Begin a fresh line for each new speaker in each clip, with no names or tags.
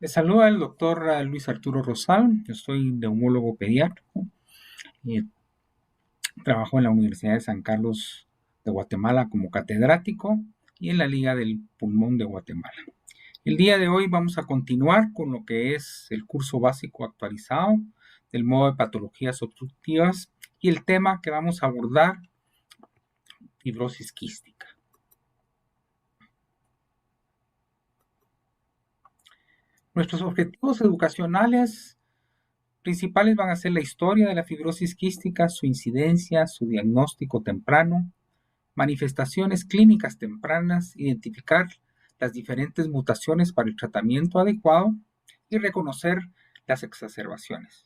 Les saluda el doctor Luis Arturo Rosal. Yo soy neumólogo pediátrico y trabajo en la Universidad de San Carlos de Guatemala como catedrático y en la Liga del Pulmón de Guatemala. El día de hoy vamos a continuar con lo que es el curso básico actualizado del modo de patologías obstructivas y el tema que vamos a abordar, fibrosis quística. Nuestros objetivos educacionales principales van a ser la historia de la fibrosis quística, su incidencia, su diagnóstico temprano, manifestaciones clínicas tempranas, identificar las diferentes mutaciones para el tratamiento adecuado y reconocer las exacerbaciones.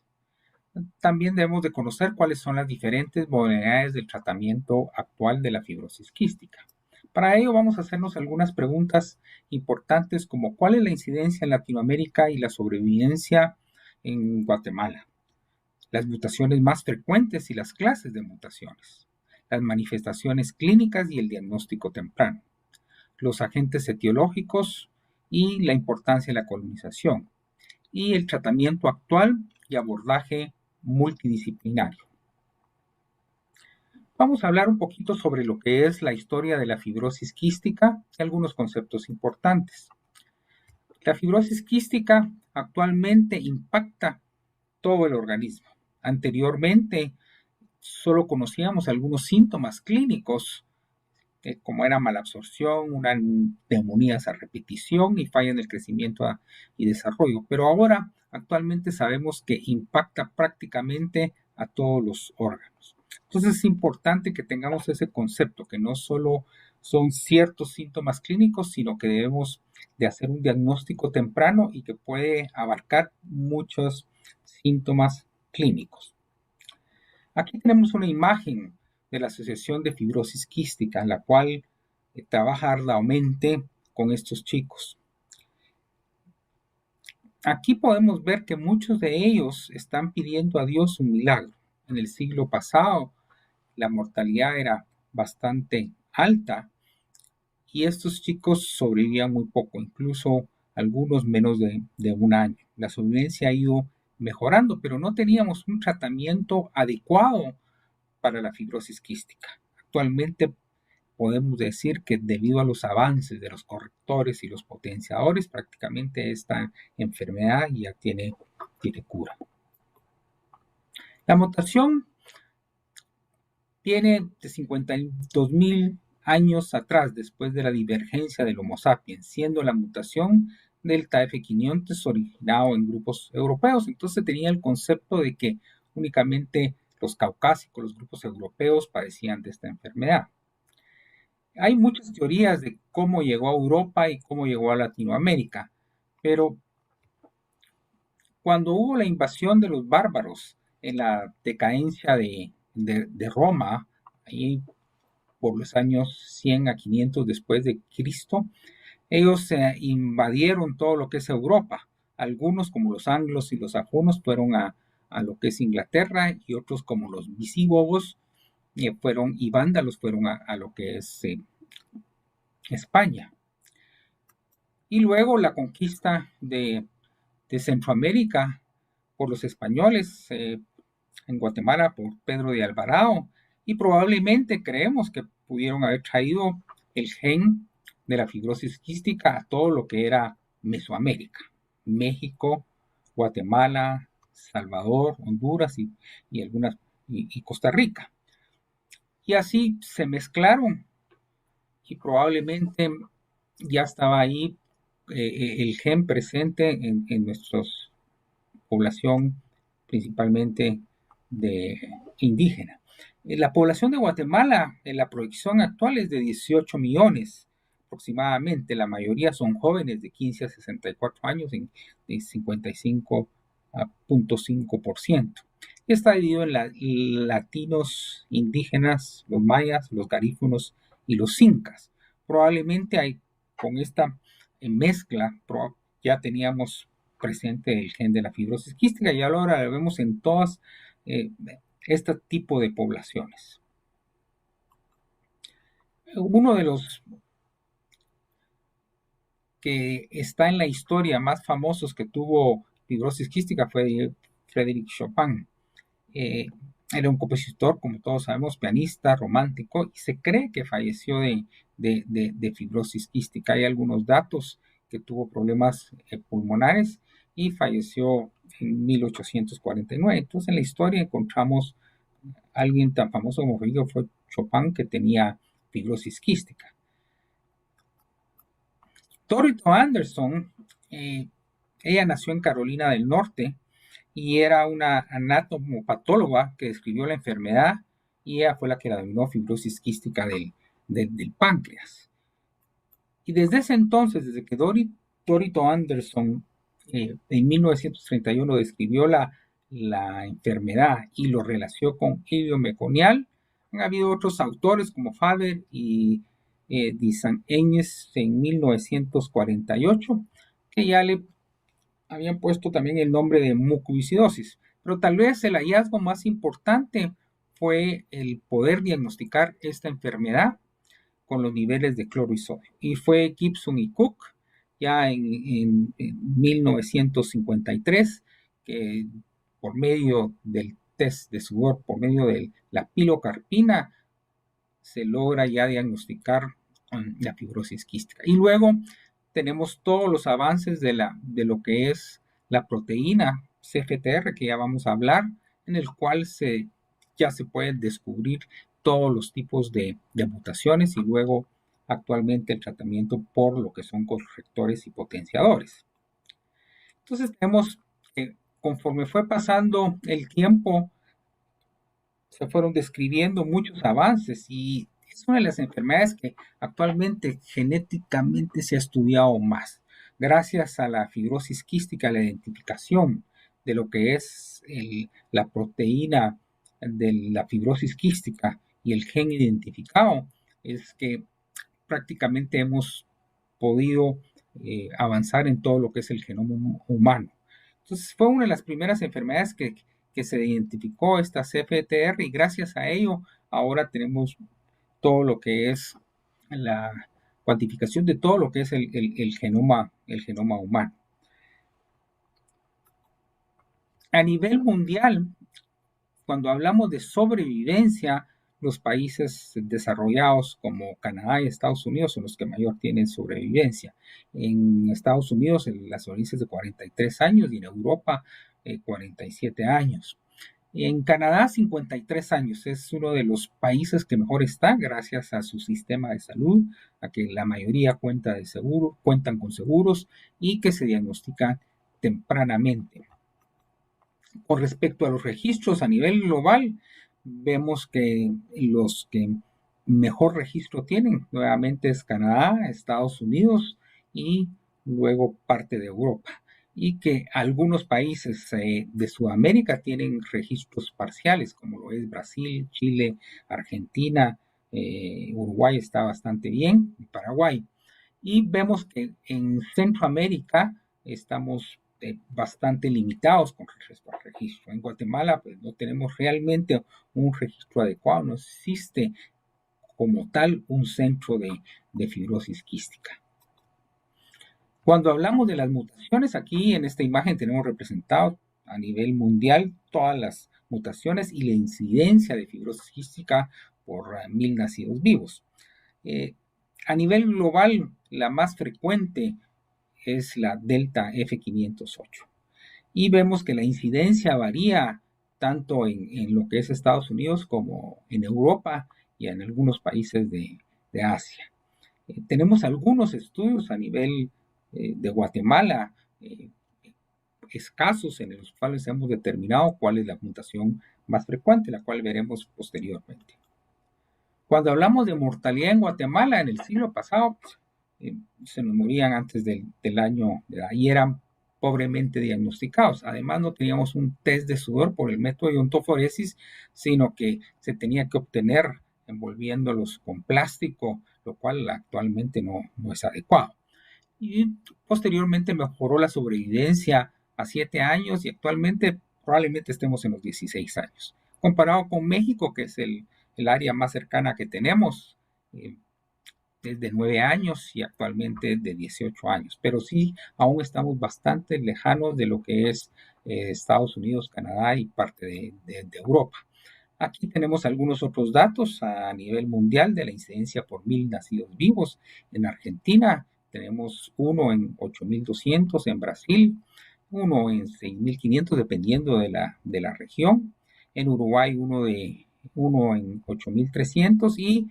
También debemos de conocer cuáles son las diferentes modalidades del tratamiento actual de la fibrosis quística. Para ello vamos a hacernos algunas preguntas importantes como cuál es la incidencia en Latinoamérica y la sobrevivencia en Guatemala, las mutaciones más frecuentes y las clases de mutaciones, las manifestaciones clínicas y el diagnóstico temprano, los agentes etiológicos y la importancia de la colonización, y el tratamiento actual y abordaje multidisciplinario. Vamos a hablar un poquito sobre lo que es la historia de la fibrosis quística y algunos conceptos importantes. La fibrosis quística actualmente impacta todo el organismo. Anteriormente solo conocíamos algunos síntomas clínicos, como era malabsorción, una neumonías a repetición y falla en el crecimiento y desarrollo. Pero ahora, actualmente sabemos que impacta prácticamente a todos los órganos. Entonces es importante que tengamos ese concepto, que no solo son ciertos síntomas clínicos, sino que debemos de hacer un diagnóstico temprano y que puede abarcar muchos síntomas clínicos. Aquí tenemos una imagen de la Asociación de Fibrosis Quística, la cual trabaja arduamente con estos chicos. Aquí podemos ver que muchos de ellos están pidiendo a Dios un milagro. En el siglo pasado la mortalidad era bastante alta y estos chicos sobrevivían muy poco, incluso algunos menos de un año. La sobrevivencia ha ido mejorando, pero no teníamos un tratamiento adecuado para la fibrosis quística. Actualmente podemos decir que debido a los avances de los correctores y los potenciadores, prácticamente esta enfermedad ya tiene cura. La mutación viene de 52.000 años atrás, después de la divergencia del Homo sapiens, siendo la mutación delta F500 originado en grupos europeos. Entonces tenía el concepto de que únicamente los caucásicos, los grupos europeos, padecían de esta enfermedad. Hay muchas teorías de cómo llegó a Europa y cómo llegó a Latinoamérica, pero cuando hubo la invasión de los bárbaros en la decadencia de Roma, ahí por los años 100 a 500 después de Cristo, ellos invadieron todo lo que es Europa. Algunos, como los anglos y los sajones, fueron a lo que es Inglaterra, y otros, como los visigodos y vándalos, fueron a lo que es España. Y luego la conquista de Centroamérica por los españoles, en Guatemala por Pedro de Alvarado, y probablemente creemos que pudieron haber traído el gen de la fibrosis quística a todo lo que era Mesoamérica, México, Guatemala, Salvador, Honduras y Costa Rica. Y así se mezclaron y probablemente ya estaba ahí el gen presente en nuestra población, principalmente de indígena. La población de Guatemala, en la proyección actual, es de 18 millones aproximadamente. La mayoría son jóvenes de 15 a 64 años, en 55.5%. Y está dividido en latinos, indígenas, los mayas, los garífunos y los incas. Probablemente con esta mezcla ya teníamos presente el gen de la fibrosis quística y ahora lo vemos en todas este tipo de poblaciones. Uno de los que está en la historia más famosos que tuvo fibrosis quística fue Frédéric Chopin. Era un compositor, como todos sabemos, pianista, romántico, y se cree que falleció de fibrosis quística. Hay algunos datos que tuvo problemas pulmonares y falleció en 1849. Entonces, en la historia encontramos a alguien tan famoso como fue Chopin, que tenía fibrosis quística. Dorothy Anderson, ella nació en Carolina del Norte y era una anatomopatóloga que describió la enfermedad, y ella fue la que la denominó fibrosis quística del páncreas. Y desde ese entonces, desde que Dorothy Anderson en 1931 describió la enfermedad y lo relacionó con ilio meconial, han habido otros autores como Faber y de San Eñes en 1948 que ya le habían puesto también el nombre de mucoviscidosis. Pero tal vez el hallazgo más importante fue el poder diagnosticar esta enfermedad con los niveles de cloro y sodio. Y fue Gibson y Cook ya en 1953 que por medio del test de sudor, por medio de la pilocarpina, se logra ya diagnosticar la fibrosis quística. Y luego tenemos todos los avances de lo que es la proteína CFTR, que ya vamos a hablar, en el cual ya se pueden descubrir todos los tipos de mutaciones, y luego actualmente el tratamiento por lo que son correctores y potenciadores. Entonces tenemos que conforme fue pasando el tiempo, se fueron describiendo muchos avances, y es una de las enfermedades que actualmente genéticamente se ha estudiado más. Gracias a la fibrosis quística, la identificación de lo que es la proteína de la fibrosis quística y el gen identificado, es que prácticamente hemos podido avanzar en todo lo que es el genoma humano. Entonces fue una de las primeras enfermedades que se identificó, esta CFTR, y gracias a ello ahora tenemos todo lo que es la cuantificación de todo lo que es el genoma humano. A nivel mundial, cuando hablamos de sobrevivencia, los países desarrollados como Canadá y Estados Unidos son los que mayor tienen sobrevivencia. En Estados Unidos la sobrevivencia es de 43 años y en Europa 47 años. En Canadá 53 años, es uno de los países que mejor está gracias a su sistema de salud, a que la mayoría cuentan con seguros y que se diagnostican tempranamente. Con respecto a los registros a nivel global, vemos que los que mejor registro tienen nuevamente es Canadá, Estados Unidos y luego parte de Europa, y que algunos países de Sudamérica tienen registros parciales, como lo es Brasil, Chile, Argentina, Uruguay está bastante bien, y Paraguay. Y vemos que en Centroamérica estamos bastante limitados con respecto al registro. En Guatemala pues, no tenemos realmente un registro adecuado, no existe como tal un centro de fibrosis quística. Cuando hablamos de las mutaciones, aquí en esta imagen tenemos representado a nivel mundial todas las mutaciones y la incidencia de fibrosis quística por 1000 nacidos vivos. A nivel global, la más frecuente es la delta F508. Y vemos que la incidencia varía tanto en lo que es Estados Unidos como en Europa y en algunos países de Asia. Tenemos algunos estudios a nivel de Guatemala, escasos, en los cuales hemos determinado cuál es la mutación más frecuente, la cual veremos posteriormente. Cuando hablamos de mortalidad en Guatemala en el siglo pasado, se nos morían antes del año y eran pobremente diagnosticados. Además, no teníamos un test de sudor por el método de iontoforesis, sino que se tenía que obtener envolviéndolos con plástico, lo cual actualmente no es adecuado. Y posteriormente mejoró la sobrevivencia a 7 años y actualmente probablemente estemos en los 16 años. Comparado con México, que es el área más cercana que tenemos, es de 9 años y actualmente de 18 años, pero sí, aún estamos bastante lejanos de lo que es Estados Unidos, Canadá y parte de Europa. Aquí tenemos algunos otros datos a nivel mundial de la incidencia por 1.000 nacidos vivos. En Argentina tenemos uno en 8.200, en Brasil uno en 6.500, dependiendo de la región. En Uruguay uno en 8.300 y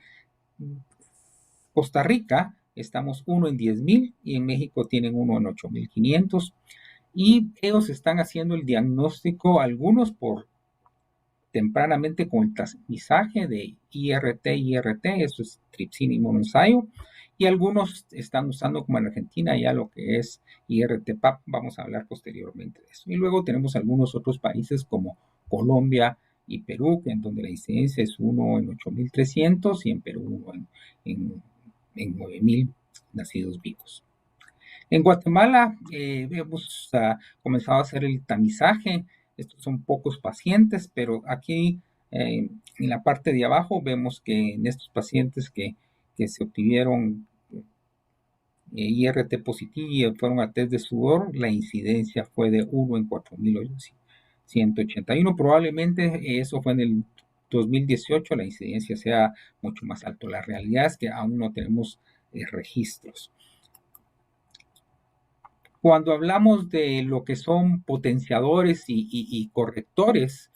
Costa Rica estamos uno en 10.000 y en México tienen uno en 8.500 y ellos están haciendo el diagnóstico, algunos por tempranamente con el tamizaje de IRT, eso es tripsina y monoensayo, y algunos están usando como en Argentina ya lo que es IRT-PAP, vamos a hablar posteriormente de eso. Y luego tenemos algunos otros países como Colombia y Perú, en donde la incidencia es 1 en 8.300 y en Perú 1 en 9.000 nacidos vivos. En Guatemala hemos comenzado a hacer el tamizaje. Estos son pocos pacientes, pero aquí en la parte de abajo vemos que en estos pacientes que se obtuvieron IRT positivo y fueron a test de sudor, la incidencia fue de 1 en 4.181. Probablemente eso fue en el 2018, la incidencia sea mucho más alta. La realidad es que aún no tenemos registros. Cuando hablamos de lo que son potenciadores y correctores,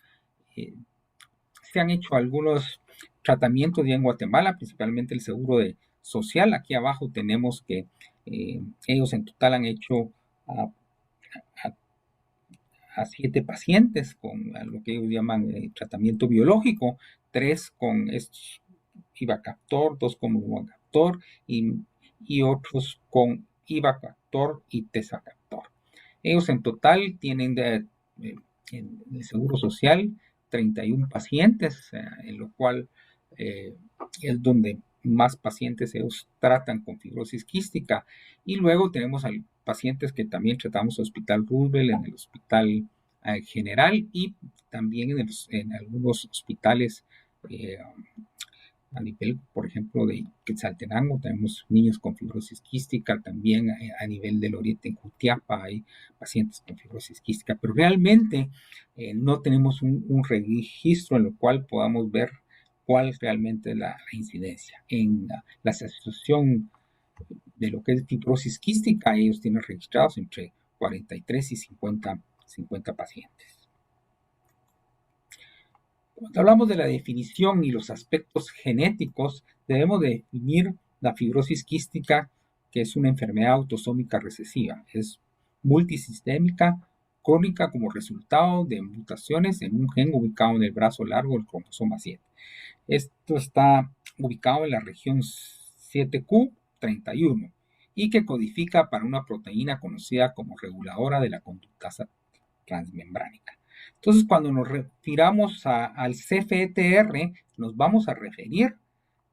se han hecho algunos tratamientos ya en Guatemala, principalmente el seguro social. Aquí abajo tenemos que ellos en total han hecho a, a 7 pacientes con lo que ellos llaman tratamiento biológico, 3 con Ivacaptor, 2 con Ivacaptor y otros con Ivacaptor y Tezacaptor. Ellos en total tienen en el Seguro Social 31 pacientes, en lo cual es donde más pacientes ellos tratan con fibrosis quística. Y luego tenemos pacientes que también tratamos en el Hospital Roosevelt, en el Hospital General y también en algunos hospitales a nivel, por ejemplo, de Quetzaltenango, tenemos niños con fibrosis quística, también a nivel del oriente en Jutiapa hay pacientes con fibrosis quística, pero realmente no tenemos un registro en lo cual podamos ver cuál realmente es la incidencia. En la asociación de lo que es fibrosis quística, ellos tienen registrados entre 43 y 50 pacientes. Cuando hablamos de la definición y los aspectos genéticos, debemos definir la fibrosis quística, que es una enfermedad autosómica recesiva. Es multisistémica, crónica como resultado de mutaciones en un gen ubicado en el brazo largo del cromosoma 7. Esto está ubicado en la región 7q31 y que codifica para una proteína conocida como reguladora de la conductasa transmembránica. Entonces, cuando nos refiramos al CFTR, nos vamos a referir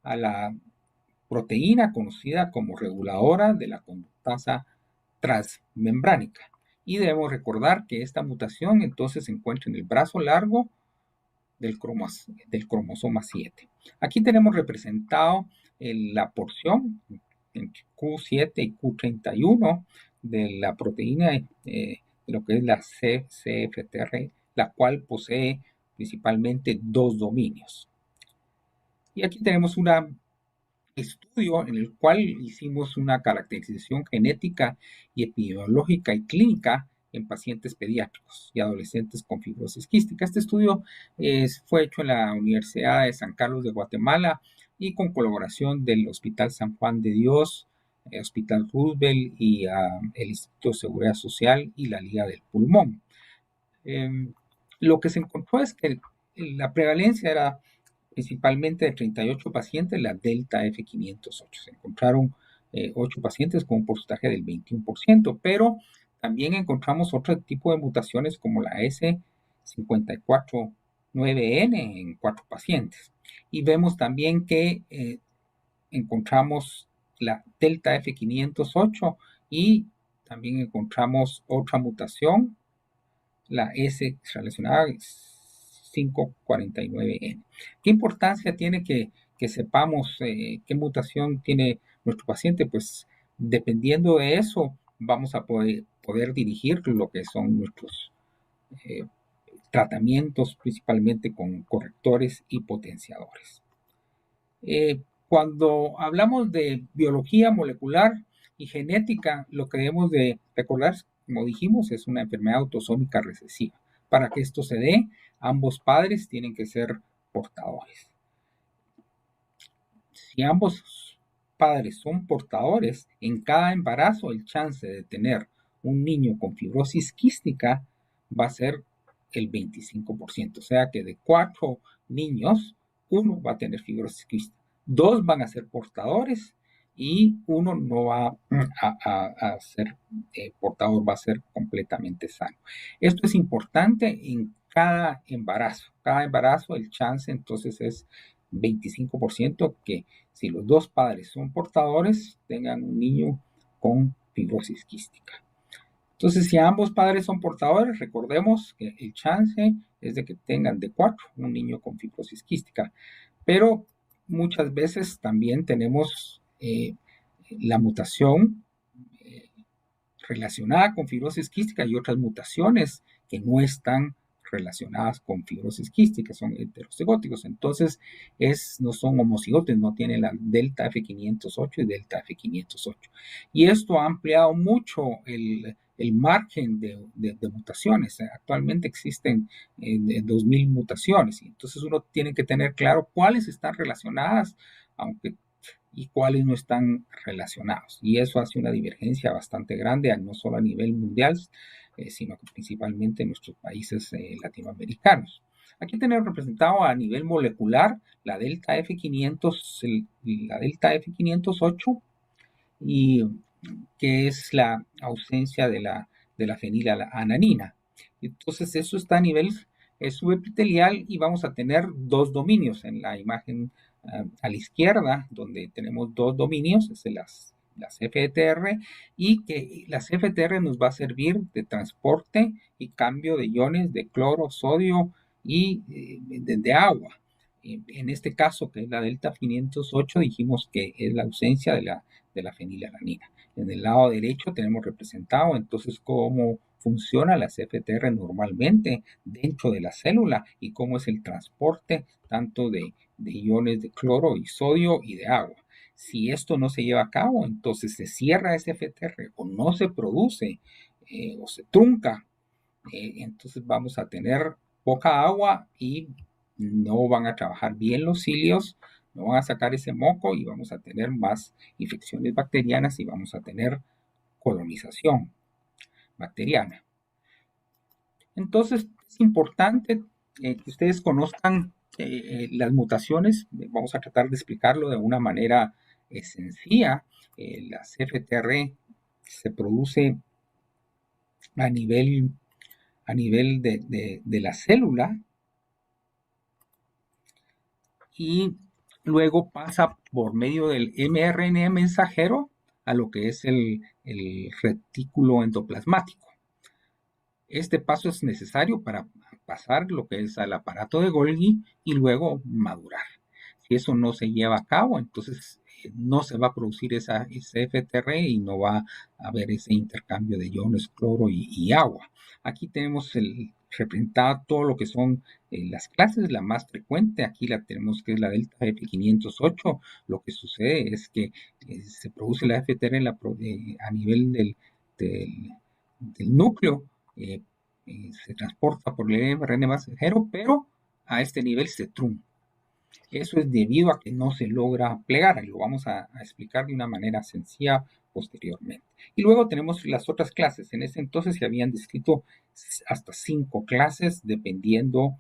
a la proteína conocida como reguladora de la conductasa transmembránica. Y debemos recordar que esta mutación entonces se encuentra en el brazo largo del cromosoma 7. Aquí tenemos representado la porción entre Q7 y Q31 de la proteína de lo que es la CFTR, la cual posee principalmente 2 dominios. Y aquí tenemos un estudio en el cual hicimos una caracterización genética y epidemiológica y clínica en pacientes pediátricos y adolescentes con fibrosis quística. Este estudio fue hecho en la Universidad de San Carlos de Guatemala y con colaboración del Hospital San Juan de Dios, el Hospital Roosevelt y el Instituto de Seguridad Social y la Liga del Pulmón. Lo que se encontró es que la prevalencia era principalmente de 38 pacientes, la Delta F508. Se encontraron 8 pacientes con un porcentaje del 21%, pero también encontramos otro tipo de mutaciones como la S549N en 4 pacientes. Y vemos también que encontramos la Delta F508 y también encontramos otra mutación, la S relacionada 549N. ¿Qué importancia tiene que que sepamos qué mutación tiene nuestro paciente, pues dependiendo de eso vamos a poder dirigir lo que son nuestros eh, tratamientos, principalmente con correctores y potenciadores. Cuando hablamos de biología molecular y genética, lo que debemos de recordar, como dijimos, es una enfermedad autosómica recesiva. Para que esto se dé, ambos padres tienen que ser portadores. Si ambos padres son portadores, en cada embarazo el chance de tener un niño con fibrosis quística va a ser el 25%. O sea que de 4 niños, 1 va a tener fibrosis quística. 2 van a ser portadores y 1 no va a ser portador, va a ser completamente sano. Esto es importante en cada embarazo. Cada embarazo el chance entonces es 25% que si los 2 padres son portadores, tengan un niño con fibrosis quística. Entonces, si ambos padres son portadores, recordemos que el chance es de que tengan de 4 un niño con fibrosis quística. Pero muchas veces también tenemos la mutación relacionada con fibrosis quística y otras mutaciones que no están relacionadas con fibrosis quística, son heterocigóticos, entonces no son homocigotes, no tienen la delta F508 y delta F508. Y esto ha ampliado mucho el margen de mutaciones. Actualmente existen 2000 mutaciones, y entonces uno tiene que tener claro cuáles están relacionadas, aunque y cuáles no están relacionados. Y eso hace una divergencia bastante grande, no solo a nivel mundial, sino que principalmente en nuestros países latinoamericanos. Aquí tenemos representado a nivel molecular la delta F500, la delta F508, y que es la ausencia de la fenilalanina. Entonces eso está a nivel subepitelial y vamos a tener 2 dominios en la imagen a la izquierda, donde tenemos 2 dominios, es las FTR, y que las FTR nos va a servir de transporte y cambio de iones de cloro, sodio y de agua. En este caso, que es la delta 508, dijimos que es la ausencia de la fenilalanina. En el lado derecho tenemos representado entonces cómo funcionan las FTR normalmente dentro de la célula y cómo es el transporte tanto de iones de cloro y sodio y de agua. Si esto no se lleva a cabo, entonces se cierra ese FTR o no se produce o se trunca, entonces vamos a tener poca agua y no van a trabajar bien los cilios, no van a sacar ese moco y vamos a tener más infecciones bacterianas y vamos a tener colonización bacteriana. Entonces es importante que ustedes conozcan las mutaciones. Vamos a tratar de explicarlo de una manera sencilla. Las FTR se produce a nivel de la célula y luego pasa por medio del mRNA mensajero a lo que es el retículo endoplasmático. Este paso es necesario para pasar lo que es al aparato de Golgi y luego madurar. Si eso no se lleva a cabo, entonces no se va a producir ese FTR y no va a haber ese intercambio de iones, cloro y agua. Aquí tenemos representado todo lo que son las clases. La más frecuente aquí la tenemos, que es la delta F508. Lo que sucede es que se produce la FTR a nivel del núcleo, se transporta por el mRNA mensajero, pero a este nivel se trunca. Eso es debido a que no se logra plegar, y lo vamos a explicar de una manera sencilla posteriormente. Y luego tenemos las otras clases. En ese entonces se habían descrito hasta 5 clases dependiendo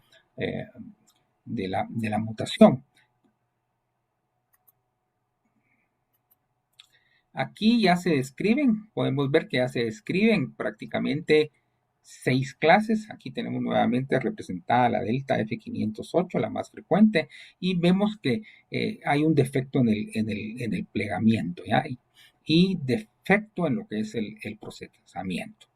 de la mutación. Aquí ya se describen, podemos ver que ya se describen prácticamente 6 clases. Aquí tenemos nuevamente representada la delta F508, la más frecuente, y vemos que hay un defecto en el plegamiento, ¿ya? Y defecto en lo que es el procesamiento.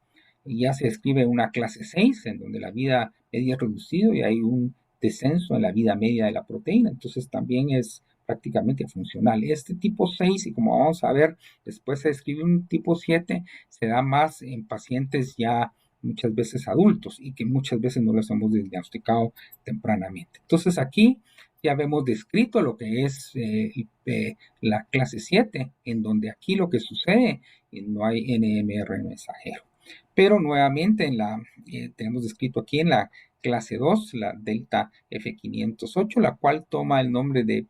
Y ya se describe una clase 6, en donde la vida media es reducido y hay un descenso en la vida media de la proteína. Entonces también es prácticamente funcional. Este tipo 6, y como vamos a ver, después se describe un tipo 7, se da más en pacientes ya muchas veces adultos y que muchas veces no los hemos diagnosticado tempranamente. Entonces aquí ya vemos descrito lo que es la clase 7, en donde aquí lo que sucede, no hay NMR mensajero. Pero nuevamente tenemos descrito aquí en la clase 2, la delta F508, la cual toma el nombre de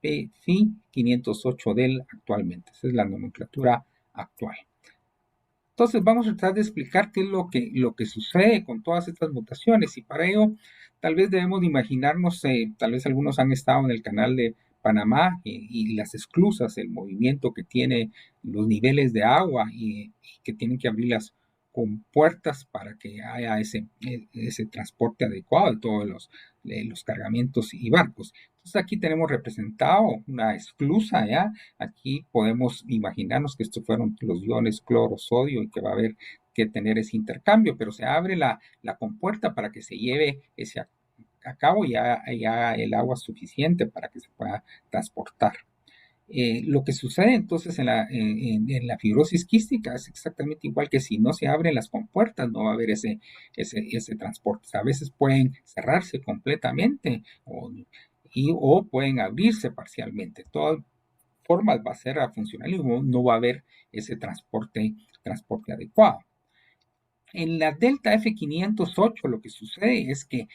PFI 508 del actualmente. Esa es la nomenclatura actual. Entonces vamos a tratar de explicar qué es lo que sucede con todas estas mutaciones, y para ello tal vez debemos de imaginarnos, tal vez algunos han estado en el canal de Panamá y las esclusas, el movimiento que tiene los niveles de agua y que tienen que abrirlas con puertas para que haya ese transporte adecuado de todos los cargamentos y barcos. Entonces aquí tenemos representado una esclusa, ¿ya? Aquí podemos imaginarnos que estos fueron los iones cloro, sodio, y que va a haber que tener ese intercambio, pero se abre la compuerta para que se lleve ese a cabo y ya el agua suficiente para que se pueda transportar. Lo que sucede entonces en la fibrosis quística es exactamente igual que si no se abren las compuertas, no va a haber ese transporte. A veces pueden cerrarse completamente o pueden abrirse parcialmente. Todas formas va a ser funcional y no va a haber ese transporte adecuado. En la delta F508 lo que sucede es que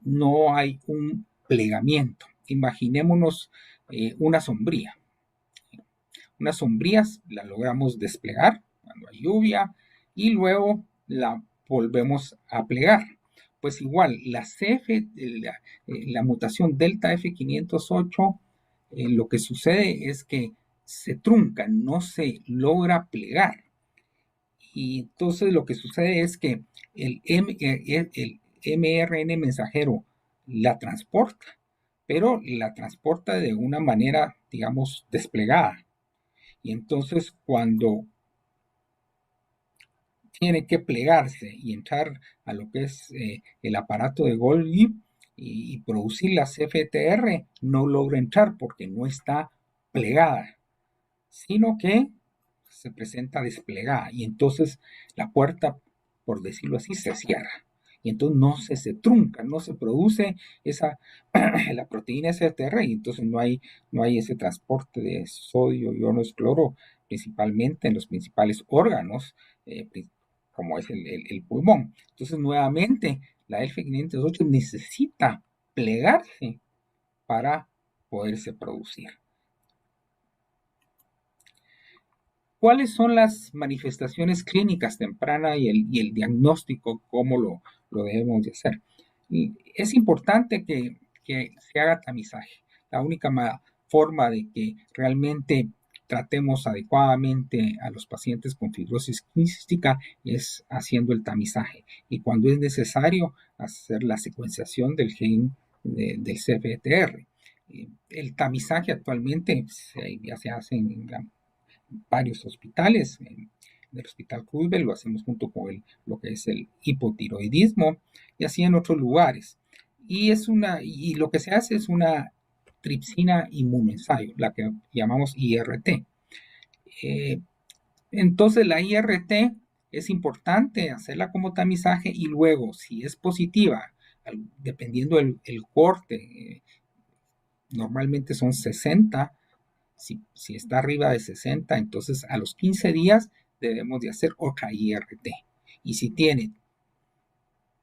no hay un plegamiento. Imaginémonos una sombría. Unas sombrías la logramos desplegar cuando hay lluvia y luego la volvemos a plegar. Pues igual, la mutación delta F508, lo que sucede es que se trunca, no se logra plegar. Y entonces lo que sucede es que el mRNA mensajero la transporta, pero la transporta de una manera, digamos, desplegada. Y entonces cuando tiene que plegarse y entrar a lo que es el aparato de Golgi y producir la CFTR, no logra entrar porque no está plegada, sino que se presenta desplegada, y entonces la puerta, por decirlo así, se cierra. Y entonces no se trunca, no se produce la proteína CFTR, y entonces no hay ese transporte de sodio, iones, cloro, principalmente en los principales órganos, como es el pulmón. Entonces, nuevamente, la F508 necesita plegarse para poderse producir. ¿Cuáles son las manifestaciones clínicas tempranas y el diagnóstico? ¿Cómo lo debemos de hacer? Es importante que se haga tamizaje. La única forma de que realmente tratemos adecuadamente a los pacientes con fibrosis quística es haciendo el tamizaje, y cuando es necesario hacer la secuenciación del gen del CFTR. El tamizaje actualmente ya se hace en varios hospitales. En el Hospital Roosevelt lo hacemos junto con lo que es el hipotiroidismo, y así en otros lugares. Y lo que se hace es una tripsina inmunoensayo, la que llamamos IRT. Entonces la IRT es importante hacerla como tamizaje, y luego, si es positiva, dependiendo del corte, normalmente son 60. Si está arriba de 60, entonces a los 15 días debemos de hacer otra IRT. Y si tiene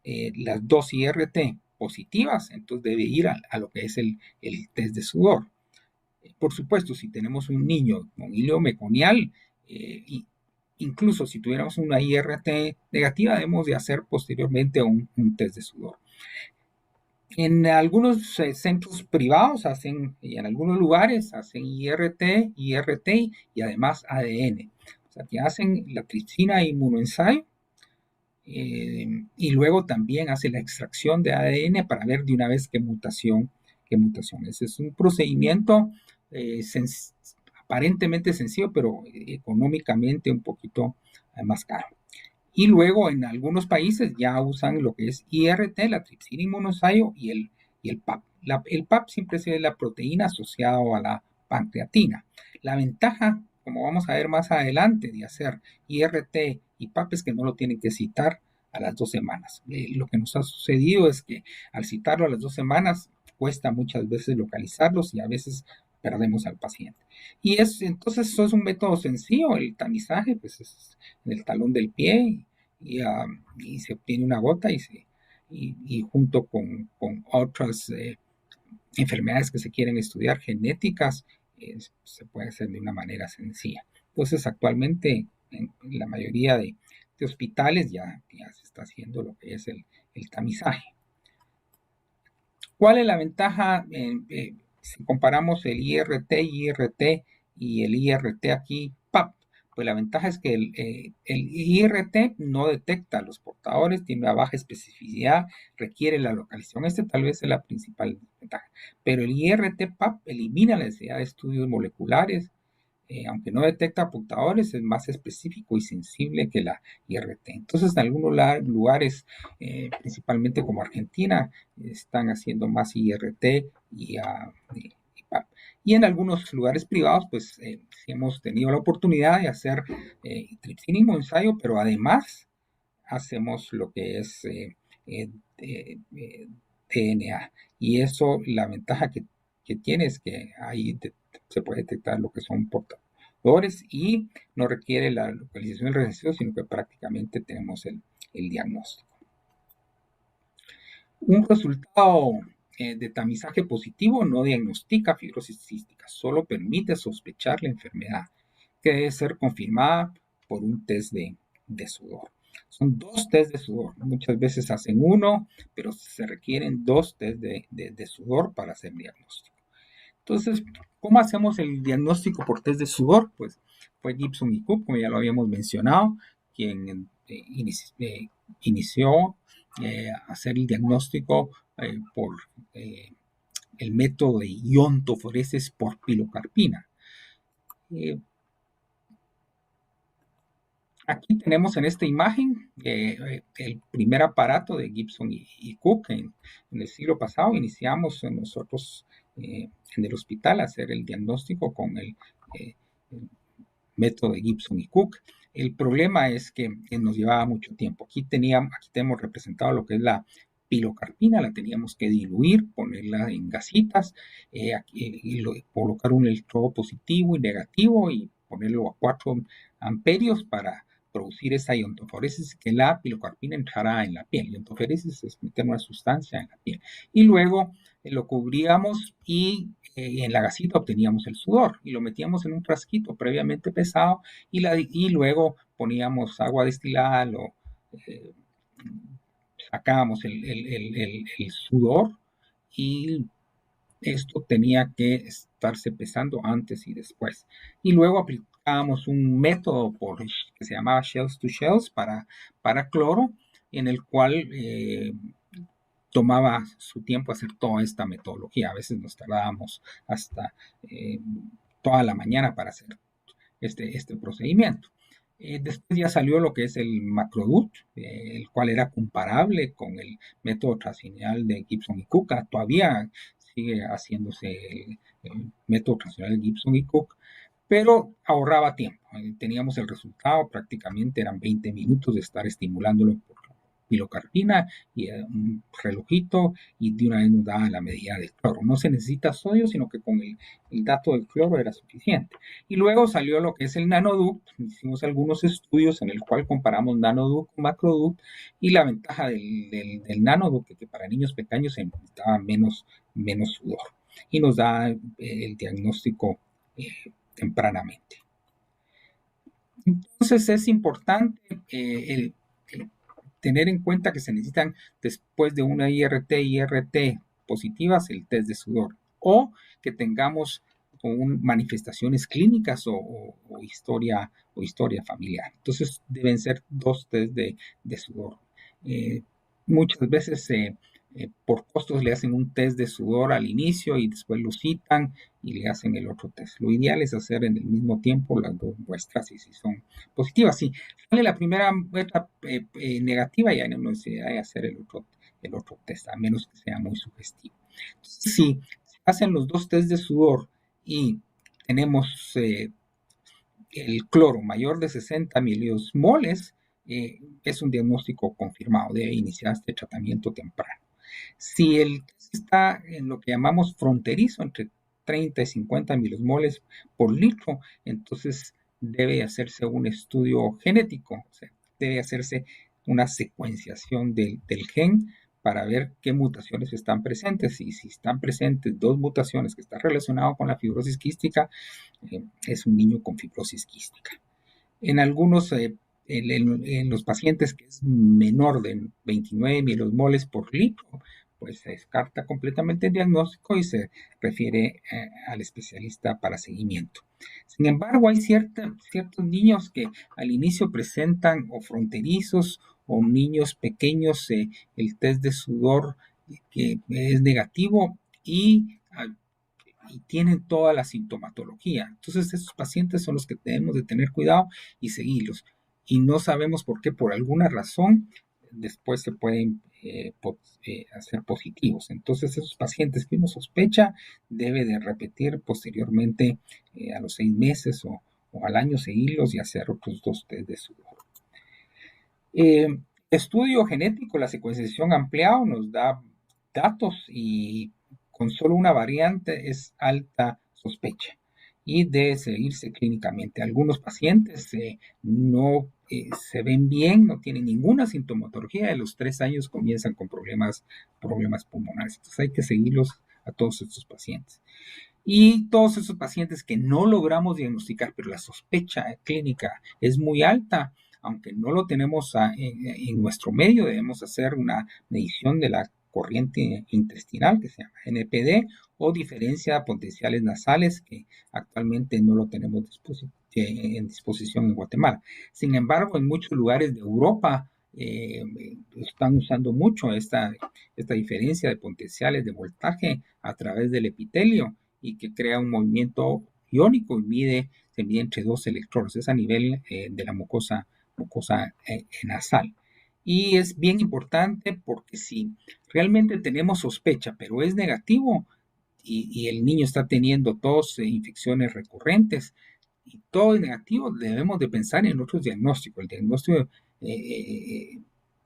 las dos IRT positivas, entonces debe ir a lo que es el test de sudor. Por supuesto, si tenemos un niño con hilo meconial, incluso si tuviéramos una IRT negativa, debemos de hacer posteriormente un test de sudor. En algunos centros privados y en algunos lugares hacen IRT y además ADN. O sea, que hacen la tripsina inmunoensayo y luego también hacen la extracción de ADN para ver de una vez qué mutación es. Es un procedimiento aparentemente sencillo, pero económicamente un poquito más caro. Y luego en algunos países ya usan lo que es IRT, la tripsina inmunoensayo, y el PAP, el PAP siempre es la proteína asociada a la pancreatina. La ventaja, como vamos a ver más adelante, de hacer IRT y PAP es que no lo tienen que citar a las 2 semanas. Lo que nos ha sucedido es que al citarlo a las 2 semanas cuesta muchas veces localizarlos y a veces perdemos al paciente. Entonces eso es un método sencillo, el tamizaje, pues es en el talón del pie y se obtiene una gota y junto con otras enfermedades que se quieren estudiar, genéticas, se puede hacer de una manera sencilla. Entonces actualmente en la mayoría de hospitales ya se está haciendo lo que es el tamizaje. ¿Cuál es la ventaja si comparamos el IRT y el IRT aquí, PAP? Pues la ventaja es que el IRT no detecta a los portadores, tiene una baja especificidad, requiere la localización. Tal vez es la principal ventaja. Pero el IRT-PAP elimina la necesidad de estudios moleculares, aunque no detecta portadores, es más específico y sensible que la IRT. Entonces, en algunos lugares, principalmente como Argentina, están haciendo más IRT y PAP. Y en algunos lugares privados, pues sí hemos tenido la oportunidad de hacer tripsínico ensayo, pero además hacemos lo que es DNA. Y eso, la ventaja que tiene es que ahí se puede detectar lo que son portadores y no requiere la localización del residuo, sino que prácticamente tenemos el diagnóstico. Un resultado de tamizaje positivo no diagnostica fibrosis cística, solo permite sospechar la enfermedad, que debe ser confirmada por un test de sudor. Son 2 test de sudor. Muchas veces hacen uno, pero se requieren 2 test de sudor para hacer diagnóstico. Entonces, ¿cómo hacemos el diagnóstico por test de sudor? Pues fue Gibson y Cook, como ya lo habíamos mencionado, quien inició hacer el diagnóstico por el método de iontoforesis por pilocarpina. Aquí tenemos en esta imagen el primer aparato de Gibson y Cook en el siglo pasado. Iniciamos nosotros en el hospital a hacer el diagnóstico con el método de Gibson y Cook. El problema es que nos llevaba mucho tiempo. Aquí tenemos representado lo que es la pilocarpina, la teníamos que diluir, ponerla en gasitas, colocar un electrodo positivo y negativo y ponerlo a 4 amperios para producir esa iontoforesis, que la pilocarpina entrará en la piel. Iontoforesis es meter una sustancia en la piel. Y luego lo cubríamos y en la gasita obteníamos el sudor y lo metíamos en un frasquito previamente pesado y luego poníamos agua destilada, sacábamos el sudor y esto tenía que estarse pesando antes y después. Y luego aplicábamos un método que se llamaba shells to shells para cloro, en el cual tomaba su tiempo hacer toda esta metodología. A veces nos tardábamos hasta toda la mañana para hacer este procedimiento. Después ya salió lo que es el Macrodut, el cual era comparable con el método translineal de Gibson y Cook. Todavía sigue haciéndose el método translineal de Gibson y Cook, pero ahorraba tiempo. Teníamos el resultado, prácticamente eran 20 minutos de estar estimulándolo por pilocarpina y un relojito y de una vez nos daba la medida del cloro. No se necesita sodio, sino que con el dato del cloro era suficiente. Y luego salió lo que es el Nanoduct. Hicimos algunos estudios en el cual comparamos Nanoduct con Macroduct y la ventaja del Nanoduct es que para niños pequeños se necesitaba menos sudor y nos da el diagnóstico tempranamente. Entonces es importante tener en cuenta que se necesitan después de una IRT positivas el test de sudor o que tengamos manifestaciones clínicas o historia familiar. Entonces deben ser 2 test de sudor. Muchas veces por costos le hacen un test de sudor al inicio y después lo citan y le hacen el otro test. Lo ideal es hacer en el mismo tiempo las 2 muestras y si son positivas. Si sale la primera muestra negativa, ya no hay necesidad de hacer el otro test, a menos que sea muy sugestivo. Entonces, si se hacen los dos test de sudor y tenemos el cloro mayor de 60 miliosmoles, es un diagnóstico confirmado, debe iniciar este tratamiento temprano. Si el test está en lo que llamamos fronterizo, entre 30 y 50 miliosmoles por litro, entonces debe hacerse un estudio genético, o sea, debe hacerse una secuenciación del gen para ver qué mutaciones están presentes. Y si están presentes dos mutaciones que están relacionadas con la fibrosis quística, es un niño con fibrosis quística. En algunos, en los pacientes que es menor de 29 milosmoles por litro, pues se descarta completamente el diagnóstico y se refiere al especialista para seguimiento. Sin embargo, hay ciertos niños que al inicio presentan o fronterizos o niños pequeños, el test de sudor que es negativo y tienen toda la sintomatología. Entonces, esos pacientes son los que tenemos de tener cuidado y seguirlos. Y no sabemos por qué, por alguna razón, después se pueden hacer positivos. Entonces, esos pacientes que uno sospecha debe de repetir posteriormente a los 6 meses o al año seguirlos y hacer otros 2 test de sudor. Estudio genético, la secuenciación ampliado nos da datos y con solo una variante es alta sospecha y debe seguirse clínicamente. Algunos pacientes no se ven bien, no tienen ninguna sintomatología, de los 3 años comienzan con problemas pulmonares. Entonces hay que seguirlos a todos estos pacientes. Y todos esos pacientes que no logramos diagnosticar, pero la sospecha clínica es muy alta, aunque no lo tenemos en nuestro medio, debemos hacer una medición de la corriente intestinal, que se llama NPD, o diferencia potenciales nasales, que actualmente no lo tenemos en disposición en Guatemala. Sin embargo, en muchos lugares de Europa están usando mucho esta diferencia de potenciales de voltaje a través del epitelio y que crea un movimiento iónico y se mide entre 2 electrodos, es a nivel de la mucosa nasal. Y es bien importante porque si realmente tenemos sospecha, pero es negativo y el niño está teniendo tos e infecciones recurrentes y todo es negativo, debemos de pensar en otros diagnósticos. El diagnóstico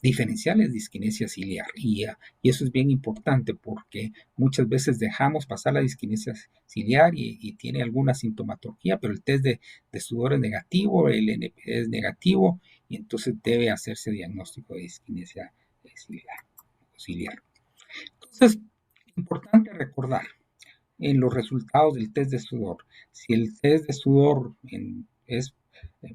diferencial es disquinesia ciliar y eso es bien importante porque muchas veces dejamos pasar la disquinesia ciliar y tiene alguna sintomatología, pero el test de sudor es negativo, el NPD es negativo y entonces debe hacerse diagnóstico de disquinesia ciliar. Entonces, importante recordar en los resultados del test de sudor. Si el test de sudor es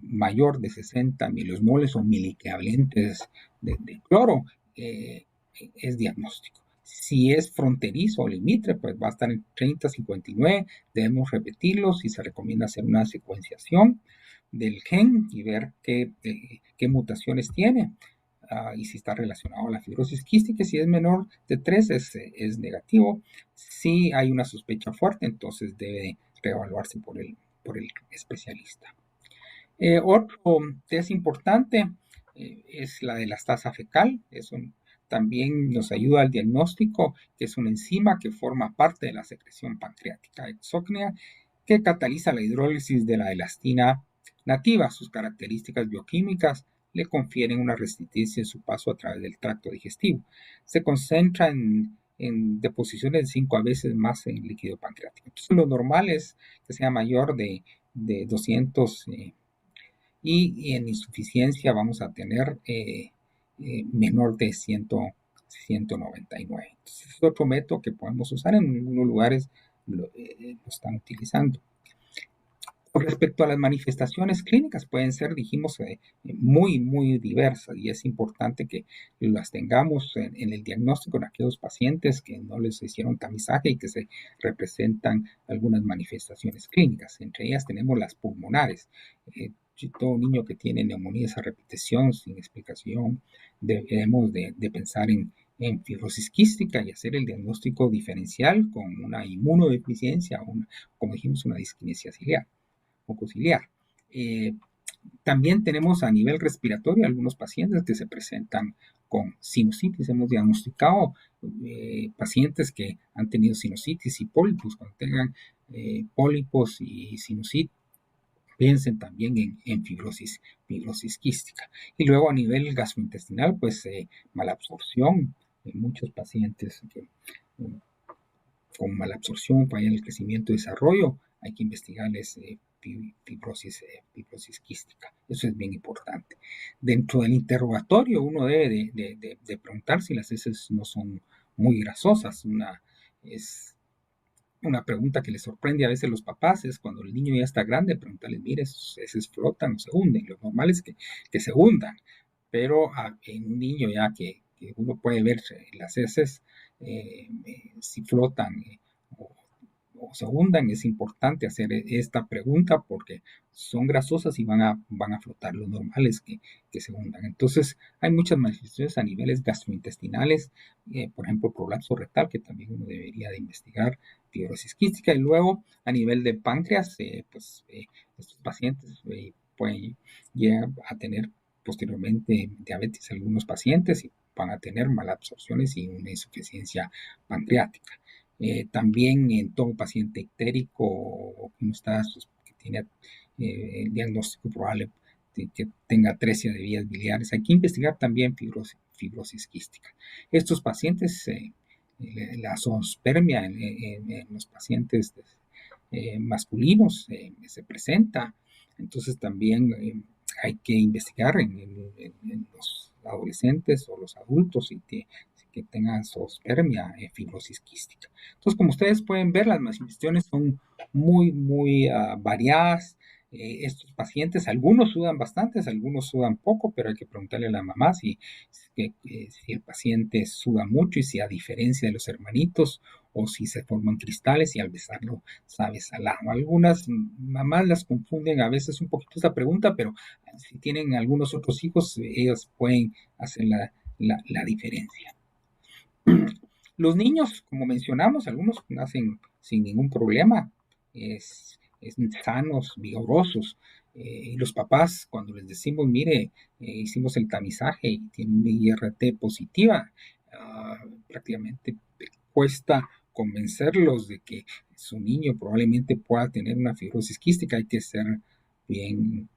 mayor de 60 miliosmoles o miliequivalentes de cloro, es diagnóstico. Si es fronterizo o limítrofe, pues va a estar en 30, 59. Debemos repetirlos y se recomienda hacer una secuenciación del gen y ver qué mutaciones tiene. Y si está relacionado a la fibrosis quística. Si es menor de 3 es negativo. Si hay una sospecha fuerte, entonces debe reevaluarse por el especialista. Otro test importante es la de la elastasa fecal. También nos ayuda al diagnóstico, que es una enzima que forma parte de la secreción pancreática exógena que cataliza la hidrólisis de la elastina nativa. Sus características bioquímicas le confieren una resistencia en su paso a través del tracto digestivo. Se concentra en deposiciones de 5 veces más en líquido pancreático. Entonces, lo normal es que sea mayor de 200 y en insuficiencia vamos a tener menor de 199. Entonces, es otro método que podemos usar. En algunos lugares lo están utilizando. Con respecto a las manifestaciones clínicas, pueden ser, dijimos, muy, muy diversas y es importante que las tengamos en el diagnóstico en aquellos pacientes que no les hicieron tamizaje y que se representan algunas manifestaciones clínicas. Entre ellas tenemos las pulmonares. Todo niño que tiene neumonías a repetición sin explicación, debemos de pensar en fibrosis quística y hacer el diagnóstico diferencial con una inmunodeficiencia o, como dijimos, una disquinesia ciliar o ciliar. También tenemos a nivel respiratorio algunos pacientes que se presentan con sinusitis. Hemos diagnosticado pacientes que han tenido sinusitis y pólipos. Cuando tengan pólipos y sinusitis, piensen también en fibrosis quística. Y luego a nivel gastrointestinal, pues malabsorción. Muchos pacientes con malabsorción, falla en el crecimiento y desarrollo, hay que investigarles fibrosis quística. Eso es bien importante. Dentro del interrogatorio, uno debe de preguntar si las heces no son muy grasosas. Es una pregunta que les sorprende a veces a los papás es cuando el niño ya está grande, preguntarles, mire, sus heces flotan o se hunden. Lo normal es que se hundan, pero en un niño ya que uno puede ver las heces, si flotan o, o se hundan, es importante hacer esta pregunta porque son grasosas y van a flotar. Lo normal es que se hundan. Entonces, hay muchas manifestaciones a niveles gastrointestinales, por ejemplo, prolapso rectal, que también uno debería de investigar, fibrosis quística, y luego a nivel de páncreas, estos pacientes pueden llegar a tener posteriormente diabetes algunos pacientes y van a tener malabsorciones y una insuficiencia pancreática. También en todo paciente ictérico o que no está, que tiene el diagnóstico probable que tenga atresia de vías biliares, hay que investigar también fibrosis quística. Estos pacientes, la zoospermia en los pacientes masculinos se presenta, entonces también hay que investigar en los adolescentes o los adultos que tengan zoospermia, fibrosis quística. Entonces, como ustedes pueden ver, las manifestaciones son muy variadas. Estos pacientes, algunos sudan bastantes, algunos sudan poco, pero hay que preguntarle a la mamá si el paciente suda mucho y si a diferencia de los hermanitos o si se forman cristales y al besarlo sabe salado. Algunas mamás las confunden a veces un poquito esta pregunta, pero si tienen algunos otros hijos, ellos pueden hacer la diferencia. Los niños, como mencionamos, algunos nacen sin ningún problema, sanos, vigorosos. Y los papás, cuando les decimos, mire, hicimos el tamizaje y tiene una IRT positiva, prácticamente cuesta convencerlos de que su niño probablemente pueda tener una fibrosis quística. Hay que ser bien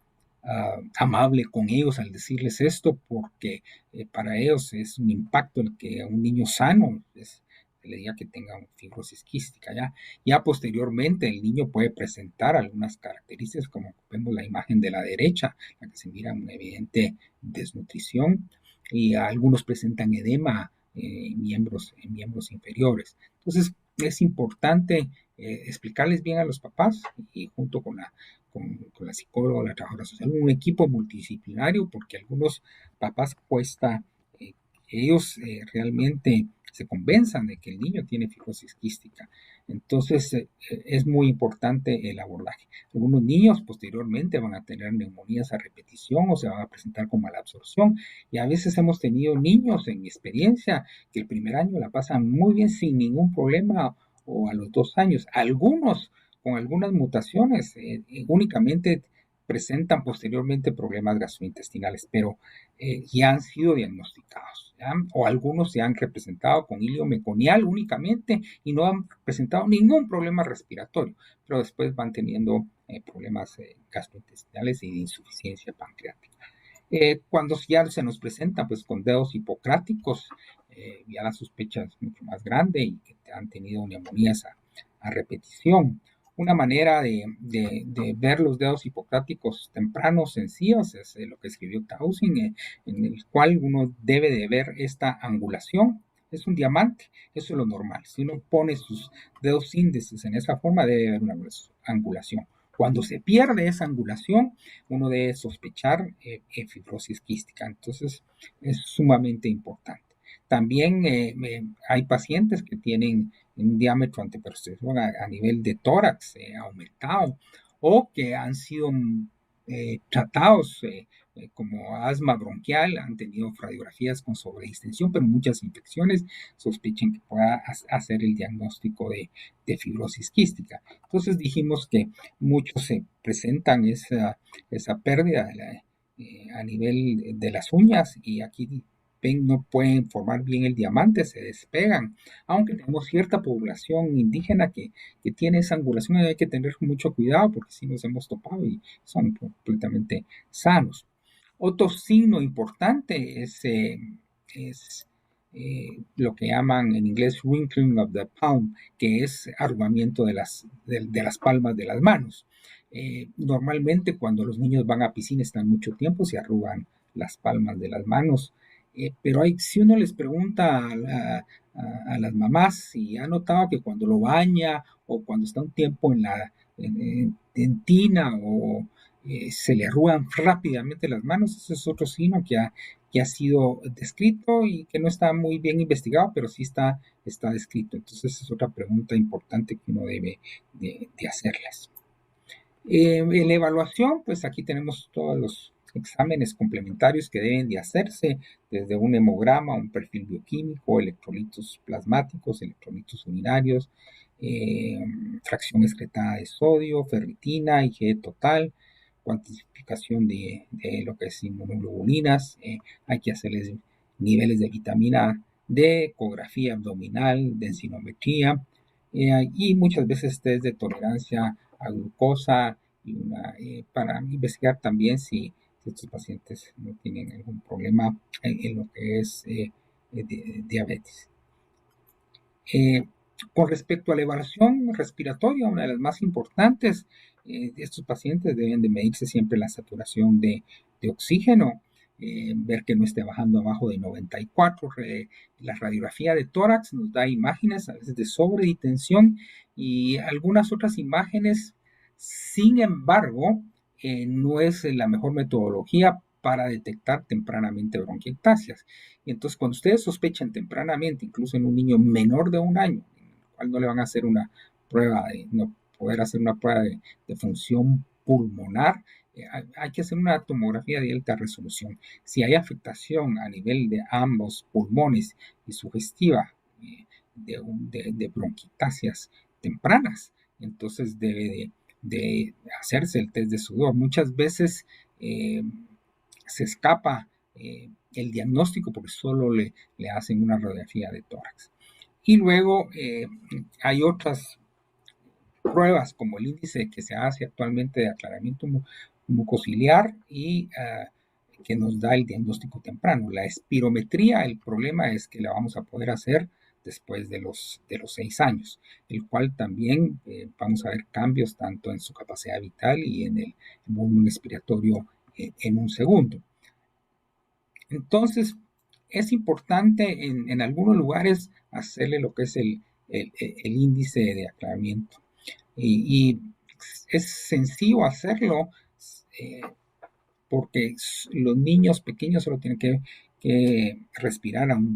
amable con ellos al decirles esto, porque para ellos es un impacto el que a un niño sano se le diga que tenga fibrosis quística. Ya posteriormente el niño puede presentar algunas características, como vemos la imagen de la derecha, la que se mira una evidente desnutrición, y algunos presentan edema en miembros inferiores. Entonces, es importante explicarles bien a los papás y junto con la psicóloga, la trabajadora social, un equipo multidisciplinario, porque a algunos papás cuesta que ellos realmente se convenzan de que el niño tiene fibrosis quística. Entonces, es muy importante el abordaje. Algunos niños posteriormente van a tener neumonías a repetición o se van a presentar con malabsorción. Y a veces hemos tenido niños en experiencia que el primer año la pasan muy bien sin ningún problema o a los 2 años. Algunos con algunas mutaciones únicamente presentan posteriormente problemas gastrointestinales, pero ya han sido diagnosticados, ¿ya? O algunos se han representado con hilo meconial únicamente y no han presentado ningún problema respiratorio, pero después van teniendo problemas gastrointestinales y de insuficiencia pancreática. Cuando ya se nos presenta pues con dedos hipocráticos, ya la sospecha es mucho más grande y que han tenido neumonías a repetición. Una manera de ver los dedos hipocráticos tempranos, sencillos, es lo que escribió Taussig, en el cual uno debe de ver esta angulación. Es un diamante, eso es lo normal. Si uno pone sus dedos índices en esa forma, debe haber una angulación. Cuando se pierde esa angulación, uno debe sospechar fibrosis quística. Entonces, es sumamente importante. También hay pacientes que tienen un diámetro antepercepción a nivel de tórax aumentado o que han sido tratados como asma bronquial, han tenido radiografías con sobredistensión, pero muchas infecciones sospechen que pueda hacer el diagnóstico de fibrosis quística. Entonces dijimos que muchos se presentan esa pérdida a nivel de las uñas y aquí ven, no pueden formar bien el diamante, se despegan. Aunque tenemos cierta población indígena que tiene esa angulación, hay que tener mucho cuidado porque sí nos hemos topado y son completamente sanos. Otro signo importante es lo que llaman en inglés wrinkling of the palm, que es arrugamiento de las palmas de las manos. Normalmente cuando los niños van a piscina están mucho tiempo, se arrugan las palmas de las manos, pero si uno les pregunta a las mamás si ha notado que cuando lo baña o cuando está un tiempo en tina o se le arrugan rápidamente las manos, ese es otro signo que ha sido descrito y que no está muy bien investigado, pero sí está descrito. Entonces es otra pregunta importante que uno debe de hacerles. En la evaluación, pues aquí tenemos todos los exámenes complementarios que deben de hacerse, desde un hemograma, un perfil bioquímico, electrolitos plasmáticos, electrolitos urinarios, fracción excretada de sodio, ferritina, IgE total, cuantificación de lo que es inmunoglobulinas, hay que hacerles niveles de vitamina D, ecografía abdominal, densitometría, y muchas veces test de tolerancia a glucosa para investigar también si estos pacientes no tienen algún problema en lo que es diabetes. Con respecto a la evaluación respiratoria, una de las más importantes, estos pacientes deben de medirse siempre la saturación de oxígeno, ver que no esté bajando abajo de 94. La radiografía de tórax nos da imágenes a veces de sobredistensión y algunas otras imágenes. Sin embargo, no es la mejor metodología para detectar tempranamente bronquiectasias. Y entonces, cuando ustedes sospechan tempranamente, incluso en un niño menor de un año, en el cual no le van a hacer una prueba no poder hacer una prueba de función pulmonar, hay que hacer una tomografía de alta resolución. Si hay afectación a nivel de ambos pulmones y sugestiva de bronquitasias tempranas, entonces debe de hacerse el test de sudor. Muchas veces se escapa el diagnóstico porque solo le hacen una radiografía de tórax. Y luego hay otras pruebas como el índice que se hace actualmente de aclaramiento mucociliar y que nos da el diagnóstico temprano. La espirometría, el problema es que la vamos a poder hacer después de los 6 años, el cual también vamos a ver cambios tanto en su capacidad vital y en el volumen respiratorio en un segundo. Entonces, es importante en algunos lugares hacerle lo que es el índice de aclaramiento. Y es sencillo hacerlo porque los niños pequeños solo tienen que respirar a un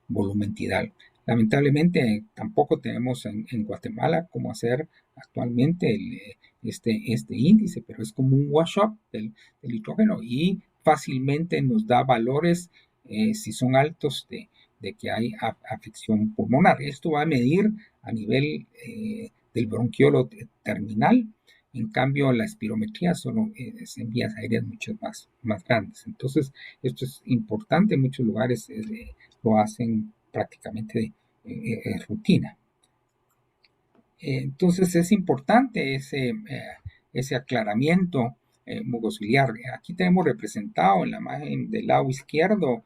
volumen tidal. Lamentablemente tampoco tenemos en Guatemala cómo hacer actualmente este índice, pero es como un wash-up del nitrógeno y fácilmente nos da valores si son altos de que hay afección pulmonar. Esto va a medir a nivel del bronquiolo terminal. En cambio, la espirometría solo es en vías aéreas mucho más grandes. Entonces, esto es importante. En muchos lugares lo hacen prácticamente rutina. Entonces, es importante ese aclaramiento mucociliar. Aquí tenemos representado en la imagen del lado izquierdo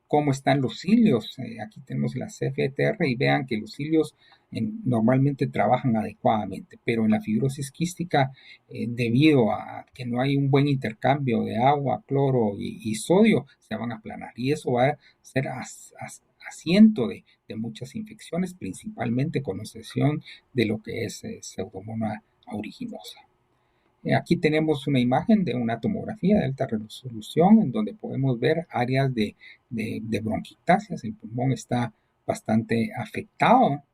cómo están los cilios. Aquí tenemos la CFTR y vean que los cilios normalmente trabajan adecuadamente, pero en la fibrosis quística, debido a que no hay un buen intercambio de agua, cloro y sodio, se van a aplanar y eso va a ser asiento de muchas infecciones, principalmente con excepción de lo que es Pseudomonas aeruginosa. Aquí tenemos una imagen de una tomografía de alta resolución en donde podemos ver áreas de bronquitasias. El pulmón está bastante afectado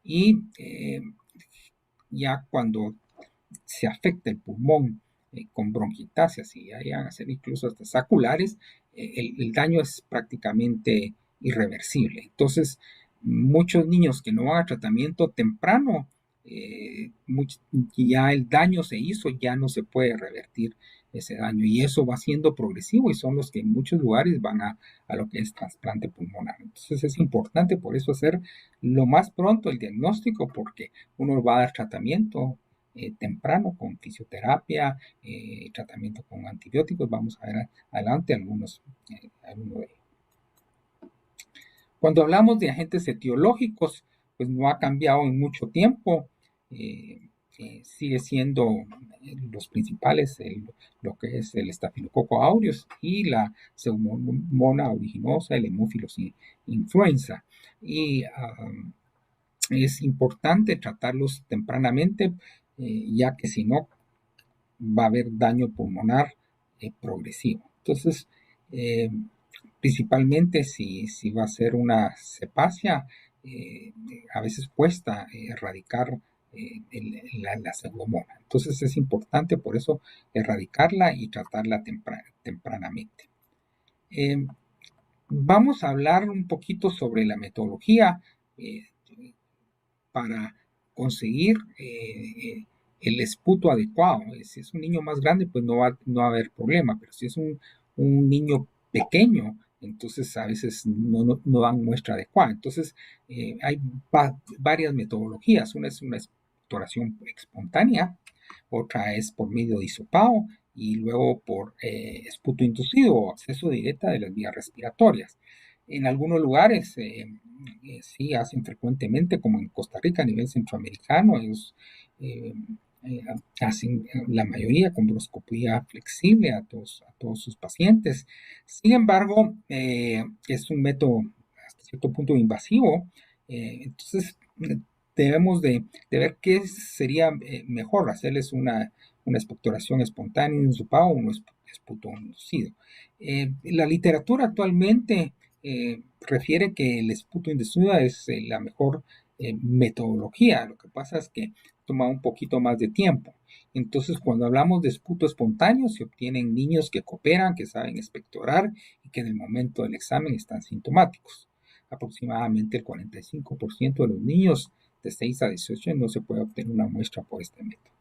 y ya cuando se afecta el pulmón con bronquitasias y llegan a ser incluso hasta saculares, el daño es prácticamente irreversible. Entonces, muchos niños que no van a tratamiento temprano ya el daño se hizo, ya no se puede revertir ese daño y eso va siendo progresivo y son los que en muchos lugares van a lo que es trasplante pulmonar. Entonces es importante por eso hacer lo más pronto el diagnóstico porque uno va a dar tratamiento temprano con fisioterapia, tratamiento con antibióticos. Vamos a ver adelante algunos de ellos. Cuando hablamos de agentes etiológicos, pues no ha cambiado en mucho tiempo. Sigue siendo los principales lo que es el estafilococo aureus y la pseudomonas aeruginosa, el Haemophilus influenza. Y es importante tratarlos tempranamente, ya que si no va a haber daño pulmonar progresivo. Entonces, principalmente si va a ser una cepacia, a veces cuesta erradicar la pseudomonas. Entonces es importante por eso erradicarla y tratarla tempranamente. Vamos a hablar un poquito sobre la metodología para conseguir el esputo adecuado. Si es un niño más grande, pues no va a haber problema, pero si es un niño pequeño, entonces a veces no dan muestra adecuada. Entonces hay varias metodologías. Una es una exploración espontánea, otra es por medio de hisopado y luego por esputo inducido o acceso directo de las vías respiratorias. En algunos lugares sí hacen frecuentemente, como en Costa Rica a nivel centroamericano, ellos hacen la mayoría con broncoescopía flexible a todos sus pacientes. Sin embargo, es un método hasta cierto punto invasivo, entonces debemos de ver qué sería mejor, hacerles una expectoración espontánea, un hisopado o un esputo inducido. La literatura actualmente refiere que el esputo inducido es la mejor metodología. Lo que pasa es que toma un poquito más de tiempo. Entonces, cuando hablamos de esputo espontáneo, se obtienen niños que cooperan, que saben expectorar y que en el momento del examen están sintomáticos. Aproximadamente el 45% de los niños de 6 a 18 no se puede obtener una muestra por este método.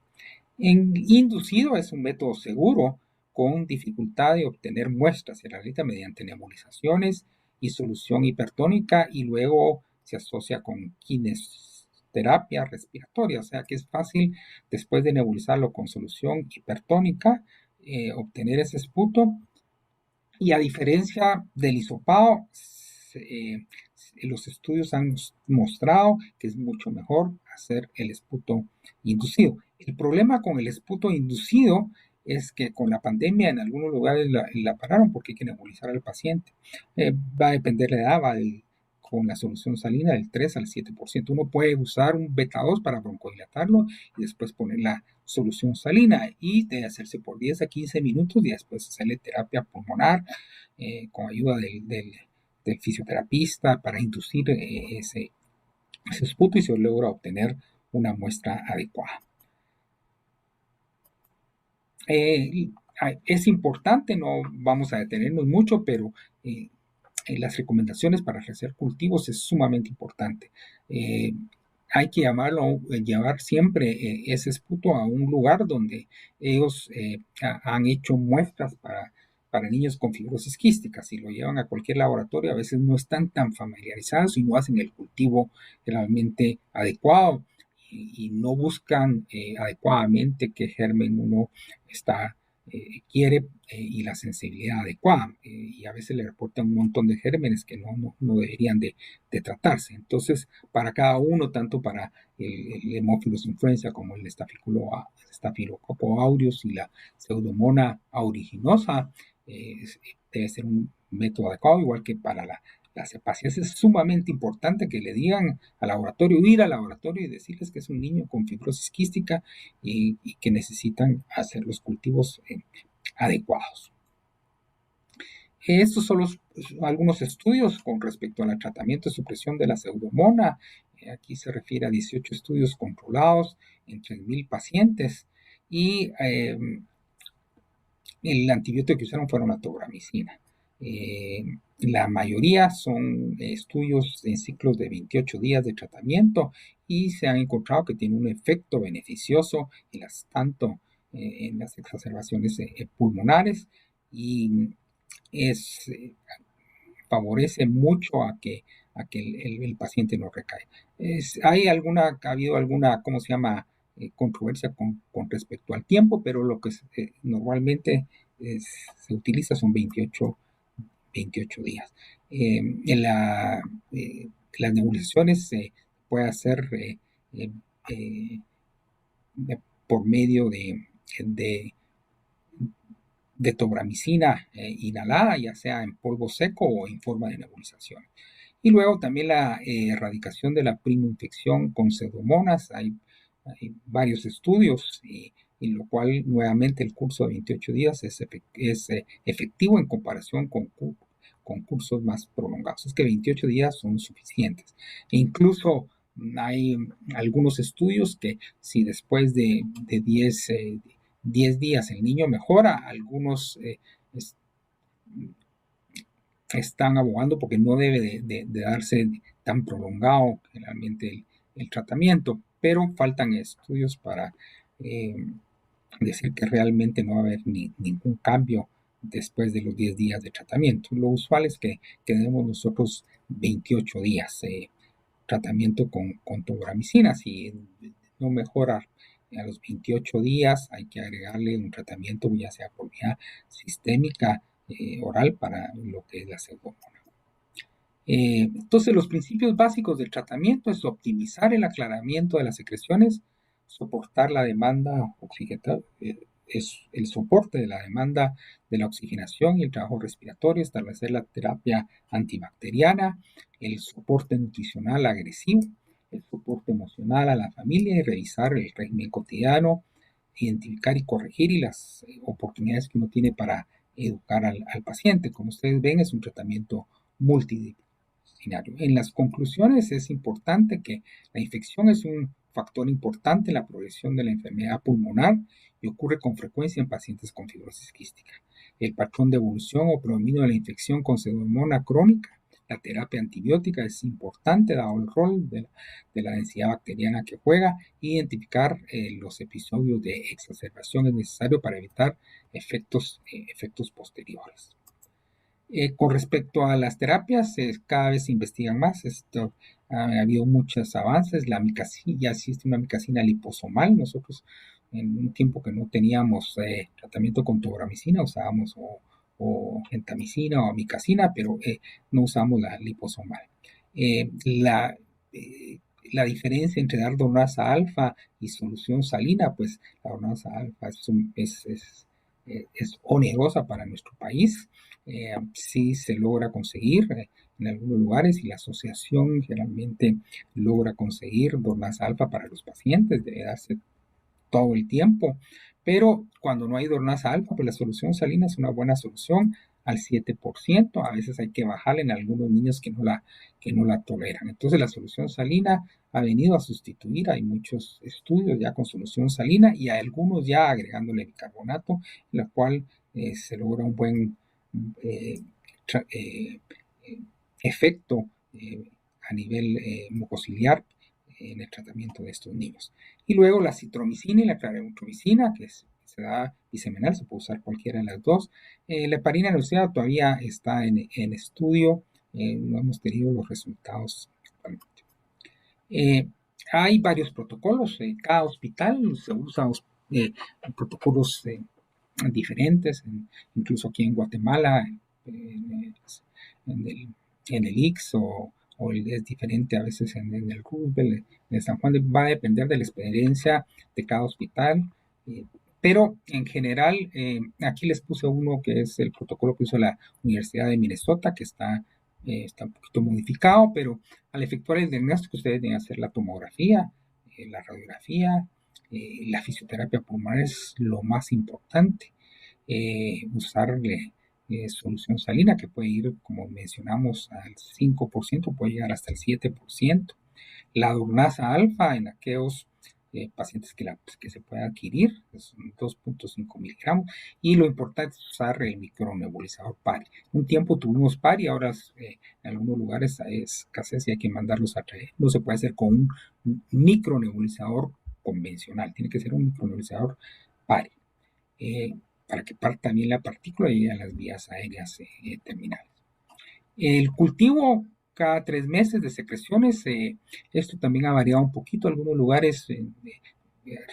En inducido es un método seguro con dificultad de obtener muestras. Se realiza mediante nebulizaciones y solución hipertónica y luego se asocia con kinesioterapia respiratoria, o sea que es fácil después de nebulizarlo con solución hipertónica obtener ese esputo y a diferencia del hisopado, los estudios han mostrado que es mucho mejor hacer el esputo inducido. El problema con el esputo inducido es que con la pandemia en algunos lugares la pararon porque hay que nebulizar al paciente. Va a depender de la edad, con la solución salina del 3 al 7%. Uno puede usar un beta 2 para broncodilatarlo y después poner la solución salina y debe hacerse por 10 a 15 minutos y después hacerle terapia pulmonar con ayuda del fisioterapista para inducir ese esputo y se logra obtener una muestra adecuada. Es importante, no vamos a detenernos mucho, pero las recomendaciones para hacer cultivos es sumamente importante. Hay que llevar siempre ese esputo a un lugar donde ellos han hecho muestras para niños con fibrosis quística. Si lo llevan a cualquier laboratorio, a veces no están tan familiarizados y no hacen el cultivo realmente adecuado y no buscan adecuadamente qué germen uno quiere y la sensibilidad adecuada. Y a veces le reportan un montón de gérmenes que no deberían de tratarse. Entonces, para cada uno, tanto para el Haemophilus influenza como el Staphylococcus aureus y la Pseudomonas aeruginosa, debe ser un método adecuado, igual que para las cepacias. Es sumamente importante que le digan al laboratorio, ir al laboratorio y decirles que es un niño con fibrosis quística y que necesitan hacer los cultivos adecuados. Estos son algunos estudios con respecto al tratamiento de supresión de la pseudomonas. Aquí se refiere a 18 estudios controlados en 3.000 pacientes y el antibiótico que usaron fueron la tobramicina. La mayoría son estudios en ciclos de 28 días de tratamiento y se ha encontrado que tiene un efecto beneficioso tanto en las exacerbaciones pulmonares y es, favorece mucho a que el paciente no recae. Ha habido alguna, ¿cómo se llama? Controversia con respecto al tiempo, pero lo que normalmente se utiliza son 28 días. En las nebulizaciones se puede hacer eh, eh, por medio de, de tobramicina inhalada, ya sea en polvo seco o en forma de nebulización. Y luego también la erradicación de la primoinfección con pseudomonas. Hay varios estudios y lo cual nuevamente el curso de 28 días es efectivo en comparación con cursos más prolongados. Es que 28 días son suficientes. E incluso hay algunos estudios que si después de 10 días el niño mejora, algunos están abogando porque no debe de darse tan prolongado generalmente el tratamiento, pero faltan estudios para eh, decir que realmente no va a haber ningún cambio después de los 10 días de tratamiento. Lo usual es que demos nosotros 28 días tratamiento con tobramicina. Si no mejora a los 28 días, hay que agregarle un tratamiento ya sea por vía sistémica oral para lo que es la pseudomonas. Entonces, los principios básicos del tratamiento es optimizar el aclaramiento de las secreciones, soportar la demanda oxigenativa, es el soporte de la demanda de la oxigenación y el trabajo respiratorio, establecer la terapia antibacteriana, el soporte nutricional agresivo, el soporte emocional a la familia y revisar el régimen cotidiano, identificar y corregir y las oportunidades que uno tiene para educar al paciente. Como ustedes ven, es un tratamiento multidisciplinario. En las conclusiones es importante que la infección es un factor importante en la progresión de la enfermedad pulmonar y ocurre con frecuencia en pacientes con fibrosis quística. El patrón de evolución o predominio de la infección con pseudomonas crónica, la terapia antibiótica es importante dado el rol de la densidad bacteriana que juega. Identificar los episodios de exacerbación es necesario para evitar efectos posteriores. Con respecto a las terapias, cada vez se investigan más. Ha habido muchos avances. Ya existe una micacina liposomal. Nosotros, en un tiempo que no teníamos tratamiento con tobramicina, usábamos o gentamicina o amicacina, pero no usamos la liposomal. Eh, la, eh, la diferencia entre dar dornasa alfa y solución salina, pues la dornasa alfa es onerosa para nuestro país. Sí se logra conseguir en algunos lugares y la asociación generalmente logra conseguir dornasa alfa para los pacientes, debe darse todo el tiempo, pero cuando no hay dornasa alfa, pues la solución salina es una buena solución al 7%, a veces hay que bajarla en algunos niños que no la toleran. Entonces la solución salina ha venido a sustituir, hay muchos estudios ya con solución salina y hay algunos ya agregándole bicarbonato, en la cual se logra un buen eh, eh, efecto a nivel mucociliar en el tratamiento de estos niños. Y luego la citromicina y la claritromicina, se da biseminal, se puede usar cualquiera de las dos. La heparina anunciada todavía está en estudio, no hemos tenido los resultados actualmente. Hay varios protocolos, cada hospital se usa protocolos diferentes, incluso aquí en Guatemala, en, en el IX es diferente a veces en el Roosevelt, en San Juan, va a depender de la experiencia de cada hospital, pero en general, aquí les puse uno que es el protocolo que hizo la Universidad de Minnesota, que está un poquito modificado, pero al efectuar el diagnóstico ustedes deben hacer la tomografía, la radiografía, la fisioterapia pulmonar es lo más importante. Usar solución salina que puede ir, como mencionamos, al 5%, puede llegar hasta el 7%. La dornasa alfa en aquellos pacientes que se puede adquirir, son 2.5 miligramos, y lo importante es usar el micronebulizador PARI. Un tiempo tuvimos PARI, ahora en algunos lugares es escasez y hay que mandarlos a traer. No se puede hacer con un micronebulizador convencional, tiene que ser un micronebulizador PARI, para que parta bien la partícula y llegue a las vías aéreas terminales. El cultivo cada 3 meses de secreciones, esto también ha variado un poquito. Algunos lugares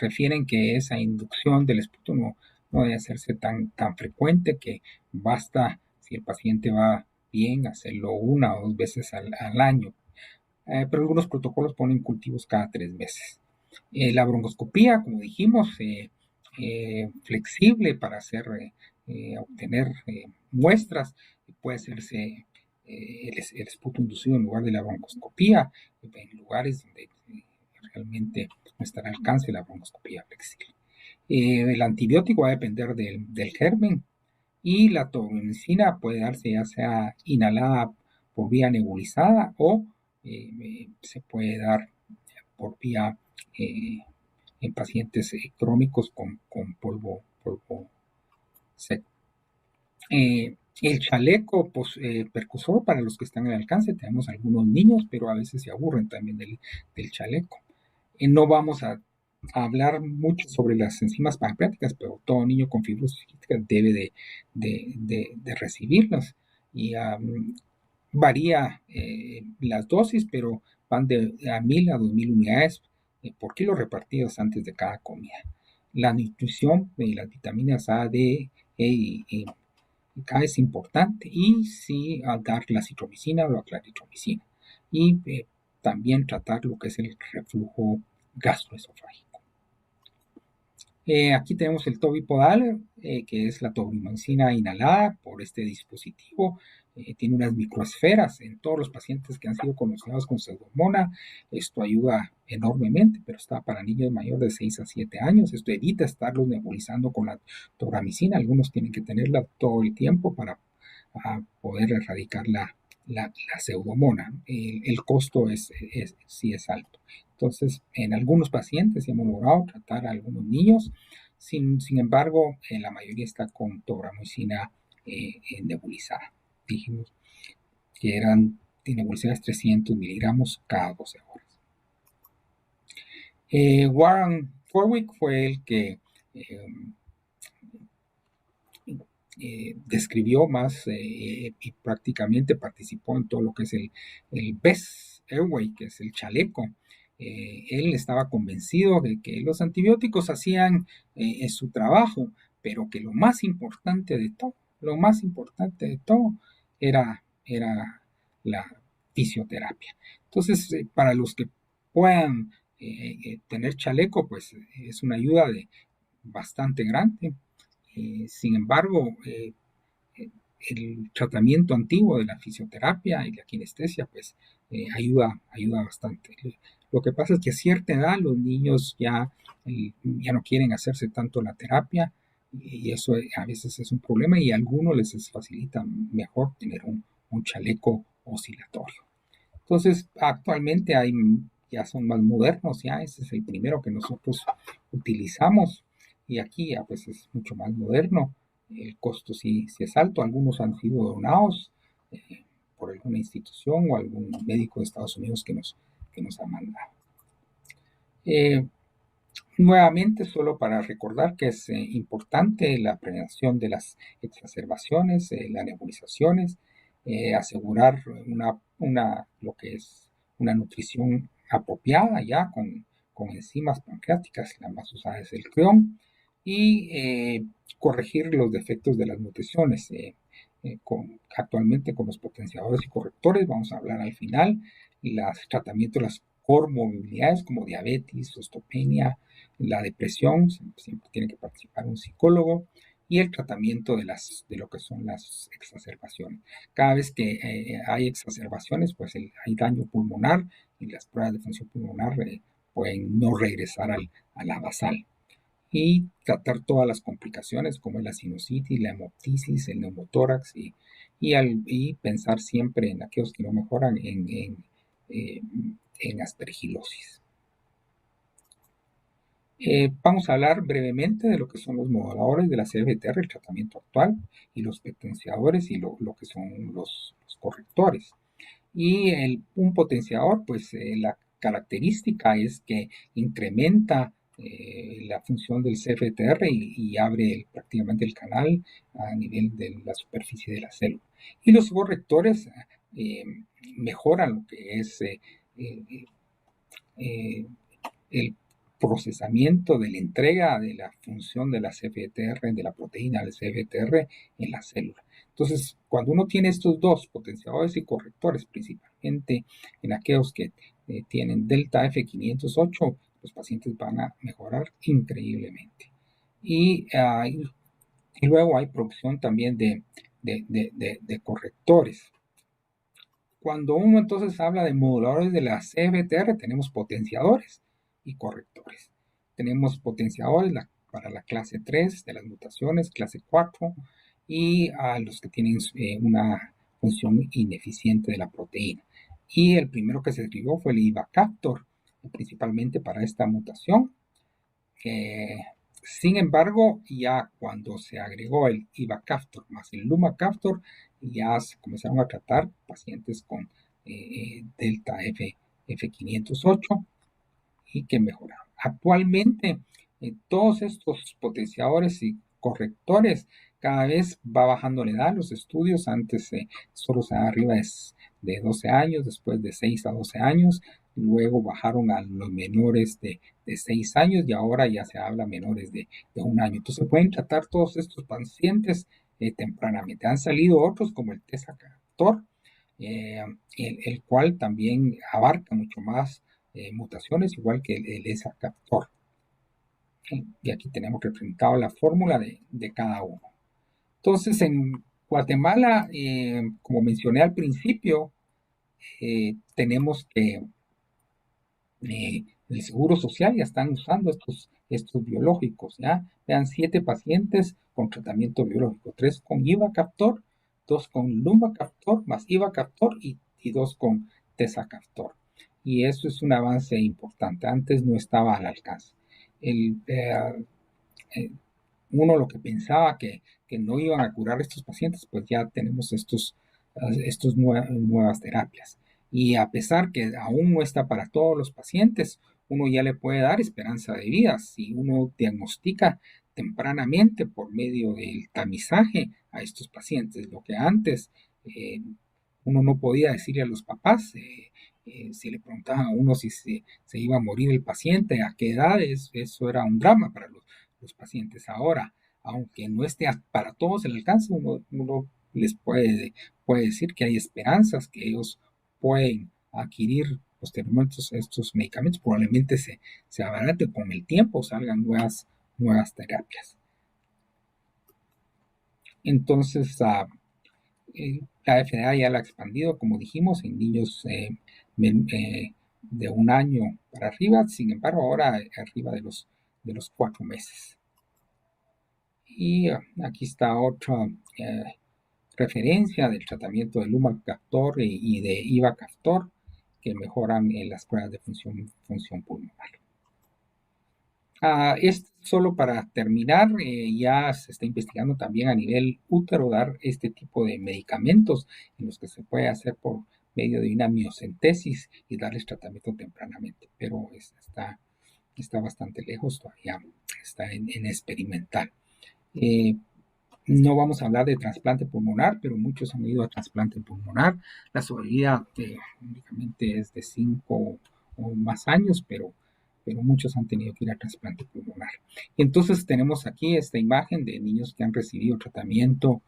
refieren que esa inducción del esputo no debe hacerse tan frecuente, que basta, si el paciente va bien, hacerlo 1 o 2 veces al año. Pero algunos protocolos ponen cultivos cada 3 meses. La broncoscopía, como dijimos, flexible para obtener muestras, puede hacerse el esputo inducido en lugar de la broncoscopía, en lugares donde realmente no está al alcance la broncoscopía flexible. El antibiótico va a depender del germen, y la tobramicina puede darse ya sea inhalada por vía nebulizada o se puede dar por vía en pacientes crónicos con polvo seco. El chaleco percusor, para los que están al alcance, tenemos algunos niños, pero a veces se aburren también del chaleco. No vamos a hablar mucho sobre las enzimas pancreáticas, pero todo niño con fibrosis quística debe de recibirlas. Y varía las dosis, pero van de a 1000 a 2000 unidades por kilo repartidos antes de cada comida. La nutrición de las vitaminas A, D, E y K es importante, y sí dar la citromicina o la claritromicina. Y también tratar lo que es el reflujo gastroesofágico. Aquí tenemos el tobipodal, que es la tobramicina inhalada por este dispositivo. Tiene unas microesferas en todos los pacientes que han sido conocidos con pseudomonas. Esto ayuda enormemente, pero está para niños mayores de 6 a 7 años. Esto evita estarlos nebulizando con la tobramicina. Algunos tienen que tenerla todo el tiempo para poder erradicar la pseudomona. El costo sí es alto. Entonces, en algunos pacientes hemos logrado tratar a algunos niños. Sin embargo, la mayoría está con tobramicina nebulizada. Dijimos que eran nebulizadas 300 miligramos cada 12 horas. Warren Warwick fue el que describió más y prácticamente participó en todo lo que es el Best Airway, que es el chaleco. Él estaba convencido de que los antibióticos hacían su trabajo, pero que lo más importante de todo era la fisioterapia. Entonces, para los que puedan tener chaleco, pues es una ayuda bastante grande. Sin embargo, el tratamiento antiguo de la fisioterapia y la kinestesia, pues ayuda bastante. Lo que pasa es que a cierta edad los niños ya no quieren hacerse tanto la terapia, y eso a veces es un problema, y a algunos les facilita mejor tener un chaleco oscilatorio. Entonces, actualmente ya son más modernos, ya ese es el primero que nosotros utilizamos, y aquí ya pues es mucho más moderno. El costo sí es alto. Algunos han sido donados por alguna institución o algún médico de Estados Unidos que nos ha mandado. Nuevamente, solo para recordar que es importante la prevención de las exacerbaciones, las nebulizaciones, asegurar lo que es una nutrición apropiada ya con enzimas pancreáticas. La más usada es el CREON, y corregir los defectos de las nutriciones. Actualmente con los potenciadores y correctores, vamos a hablar al final, los tratamientos de las comorbilidades como diabetes, osteopenia, la depresión, siempre tiene que participar un psicólogo, y el tratamiento de lo que son las exacerbaciones. Cada vez que hay exacerbaciones, pues hay daño pulmonar, y las pruebas de función pulmonar pueden no regresar a la basal. Y tratar todas las complicaciones como la sinusitis, la hemoptisis, el neumotórax, y pensar siempre en aquellos que no mejoran en aspergilosis. Vamos a hablar brevemente de lo que son los moduladores de la CFTR, el tratamiento actual, y los potenciadores y lo que son los correctores. Y un potenciador, pues la característica es que incrementa la función del CFTR y abre prácticamente el canal a nivel de la superficie de la célula. Y los correctores eh, mejoran lo que es eh, eh, el procesamiento de la entrega de la función de la CFTR, de la proteína del CFTR en la célula. Entonces, cuando uno tiene estos dos potenciadores y correctores, principalmente en aquellos que tienen delta F508, los pacientes van a mejorar increíblemente. Y luego hay producción también de correctores. Cuando uno entonces habla de moduladores de la CFTR, tenemos potenciadores y correctores. Tenemos potenciadores para la clase 3 de las mutaciones, clase 4, y a los que tienen una función ineficiente de la proteína. Y el primero que se escribió fue el Ivacaftor, principalmente para esta mutación. Sin embargo, ya cuando se agregó el Ivacaftor más el Lumacaftor, ya se comenzaron a tratar pacientes con delta F508 y que mejoraron. Actualmente, todos estos potenciadores y correctores cada vez va bajando la edad. Los estudios antes solo se arriba de 12 años, después de 6 a 12 años, luego bajaron a los menores de 6 años y ahora ya se habla menores de 1 año. Entonces pueden tratar todos estos pacientes tempranamente. Han salido otros como el Tezacaftor, el cual también abarca mucho más mutaciones, igual que el ESA-Captor. Y aquí tenemos representado la fórmula de cada uno. Entonces, en Guatemala, como mencioné al principio, tenemos que el Seguro Social ya están usando estos biológicos, ¿ya? Vean, 7 pacientes con tratamiento biológico, 3 con Ivacaftor, 2 con Lumacaftor, más Ivacaftor y 2 con Tezacaftor. Y eso es un avance importante. Antes no estaba al alcance. El, eh, Uno lo que pensaba que no iban a curar estos pacientes, pues ya tenemos estos nuevas terapias. Y a pesar que aún no está para todos los pacientes, uno ya le puede dar esperanza de vida si uno diagnostica tempranamente por medio del tamizaje a estos pacientes. Lo que antes uno no podía decirle a los papás, si le preguntaban a uno si se iba a morir el paciente, a qué edad, eso era un drama para los pacientes. Ahora, aunque no esté para todos el alcance, uno les puede decir que hay esperanzas, que ellos pueden adquirir posteriormente estos medicamentos, probablemente se abarate con el tiempo, salgan nuevas terapias. Entonces, la FDA ya la ha expandido, como dijimos, en niños de 1 año para arriba, sin embargo, ahora arriba de los 4 meses. Y aquí está otra referencia del tratamiento de Lumacaftor y de Ivacaftor que mejoran en las pruebas de función pulmonar. Es solo para terminar, ya se está investigando también a nivel útero dar este tipo de medicamentos en los que se puede hacer por medio de una miocentesis y darles tratamiento tempranamente, pero está bastante lejos todavía, está en experimental. No vamos a hablar de trasplante pulmonar, pero muchos han ido a trasplante pulmonar. La sobrevivencia únicamente es de 5 o más años, pero muchos han tenido que ir a trasplante pulmonar. Entonces tenemos aquí esta imagen de niños que han recibido tratamiento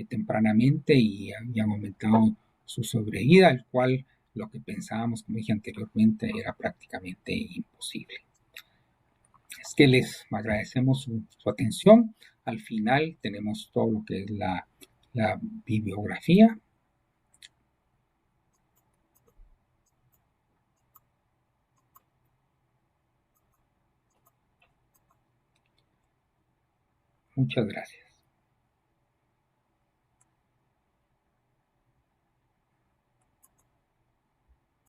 tempranamente y han aumentado su sobrevida, el cual lo que pensábamos, como dije anteriormente, era prácticamente imposible. Es que les agradecemos su atención. Al final tenemos todo lo que es la bibliografía. Muchas gracias.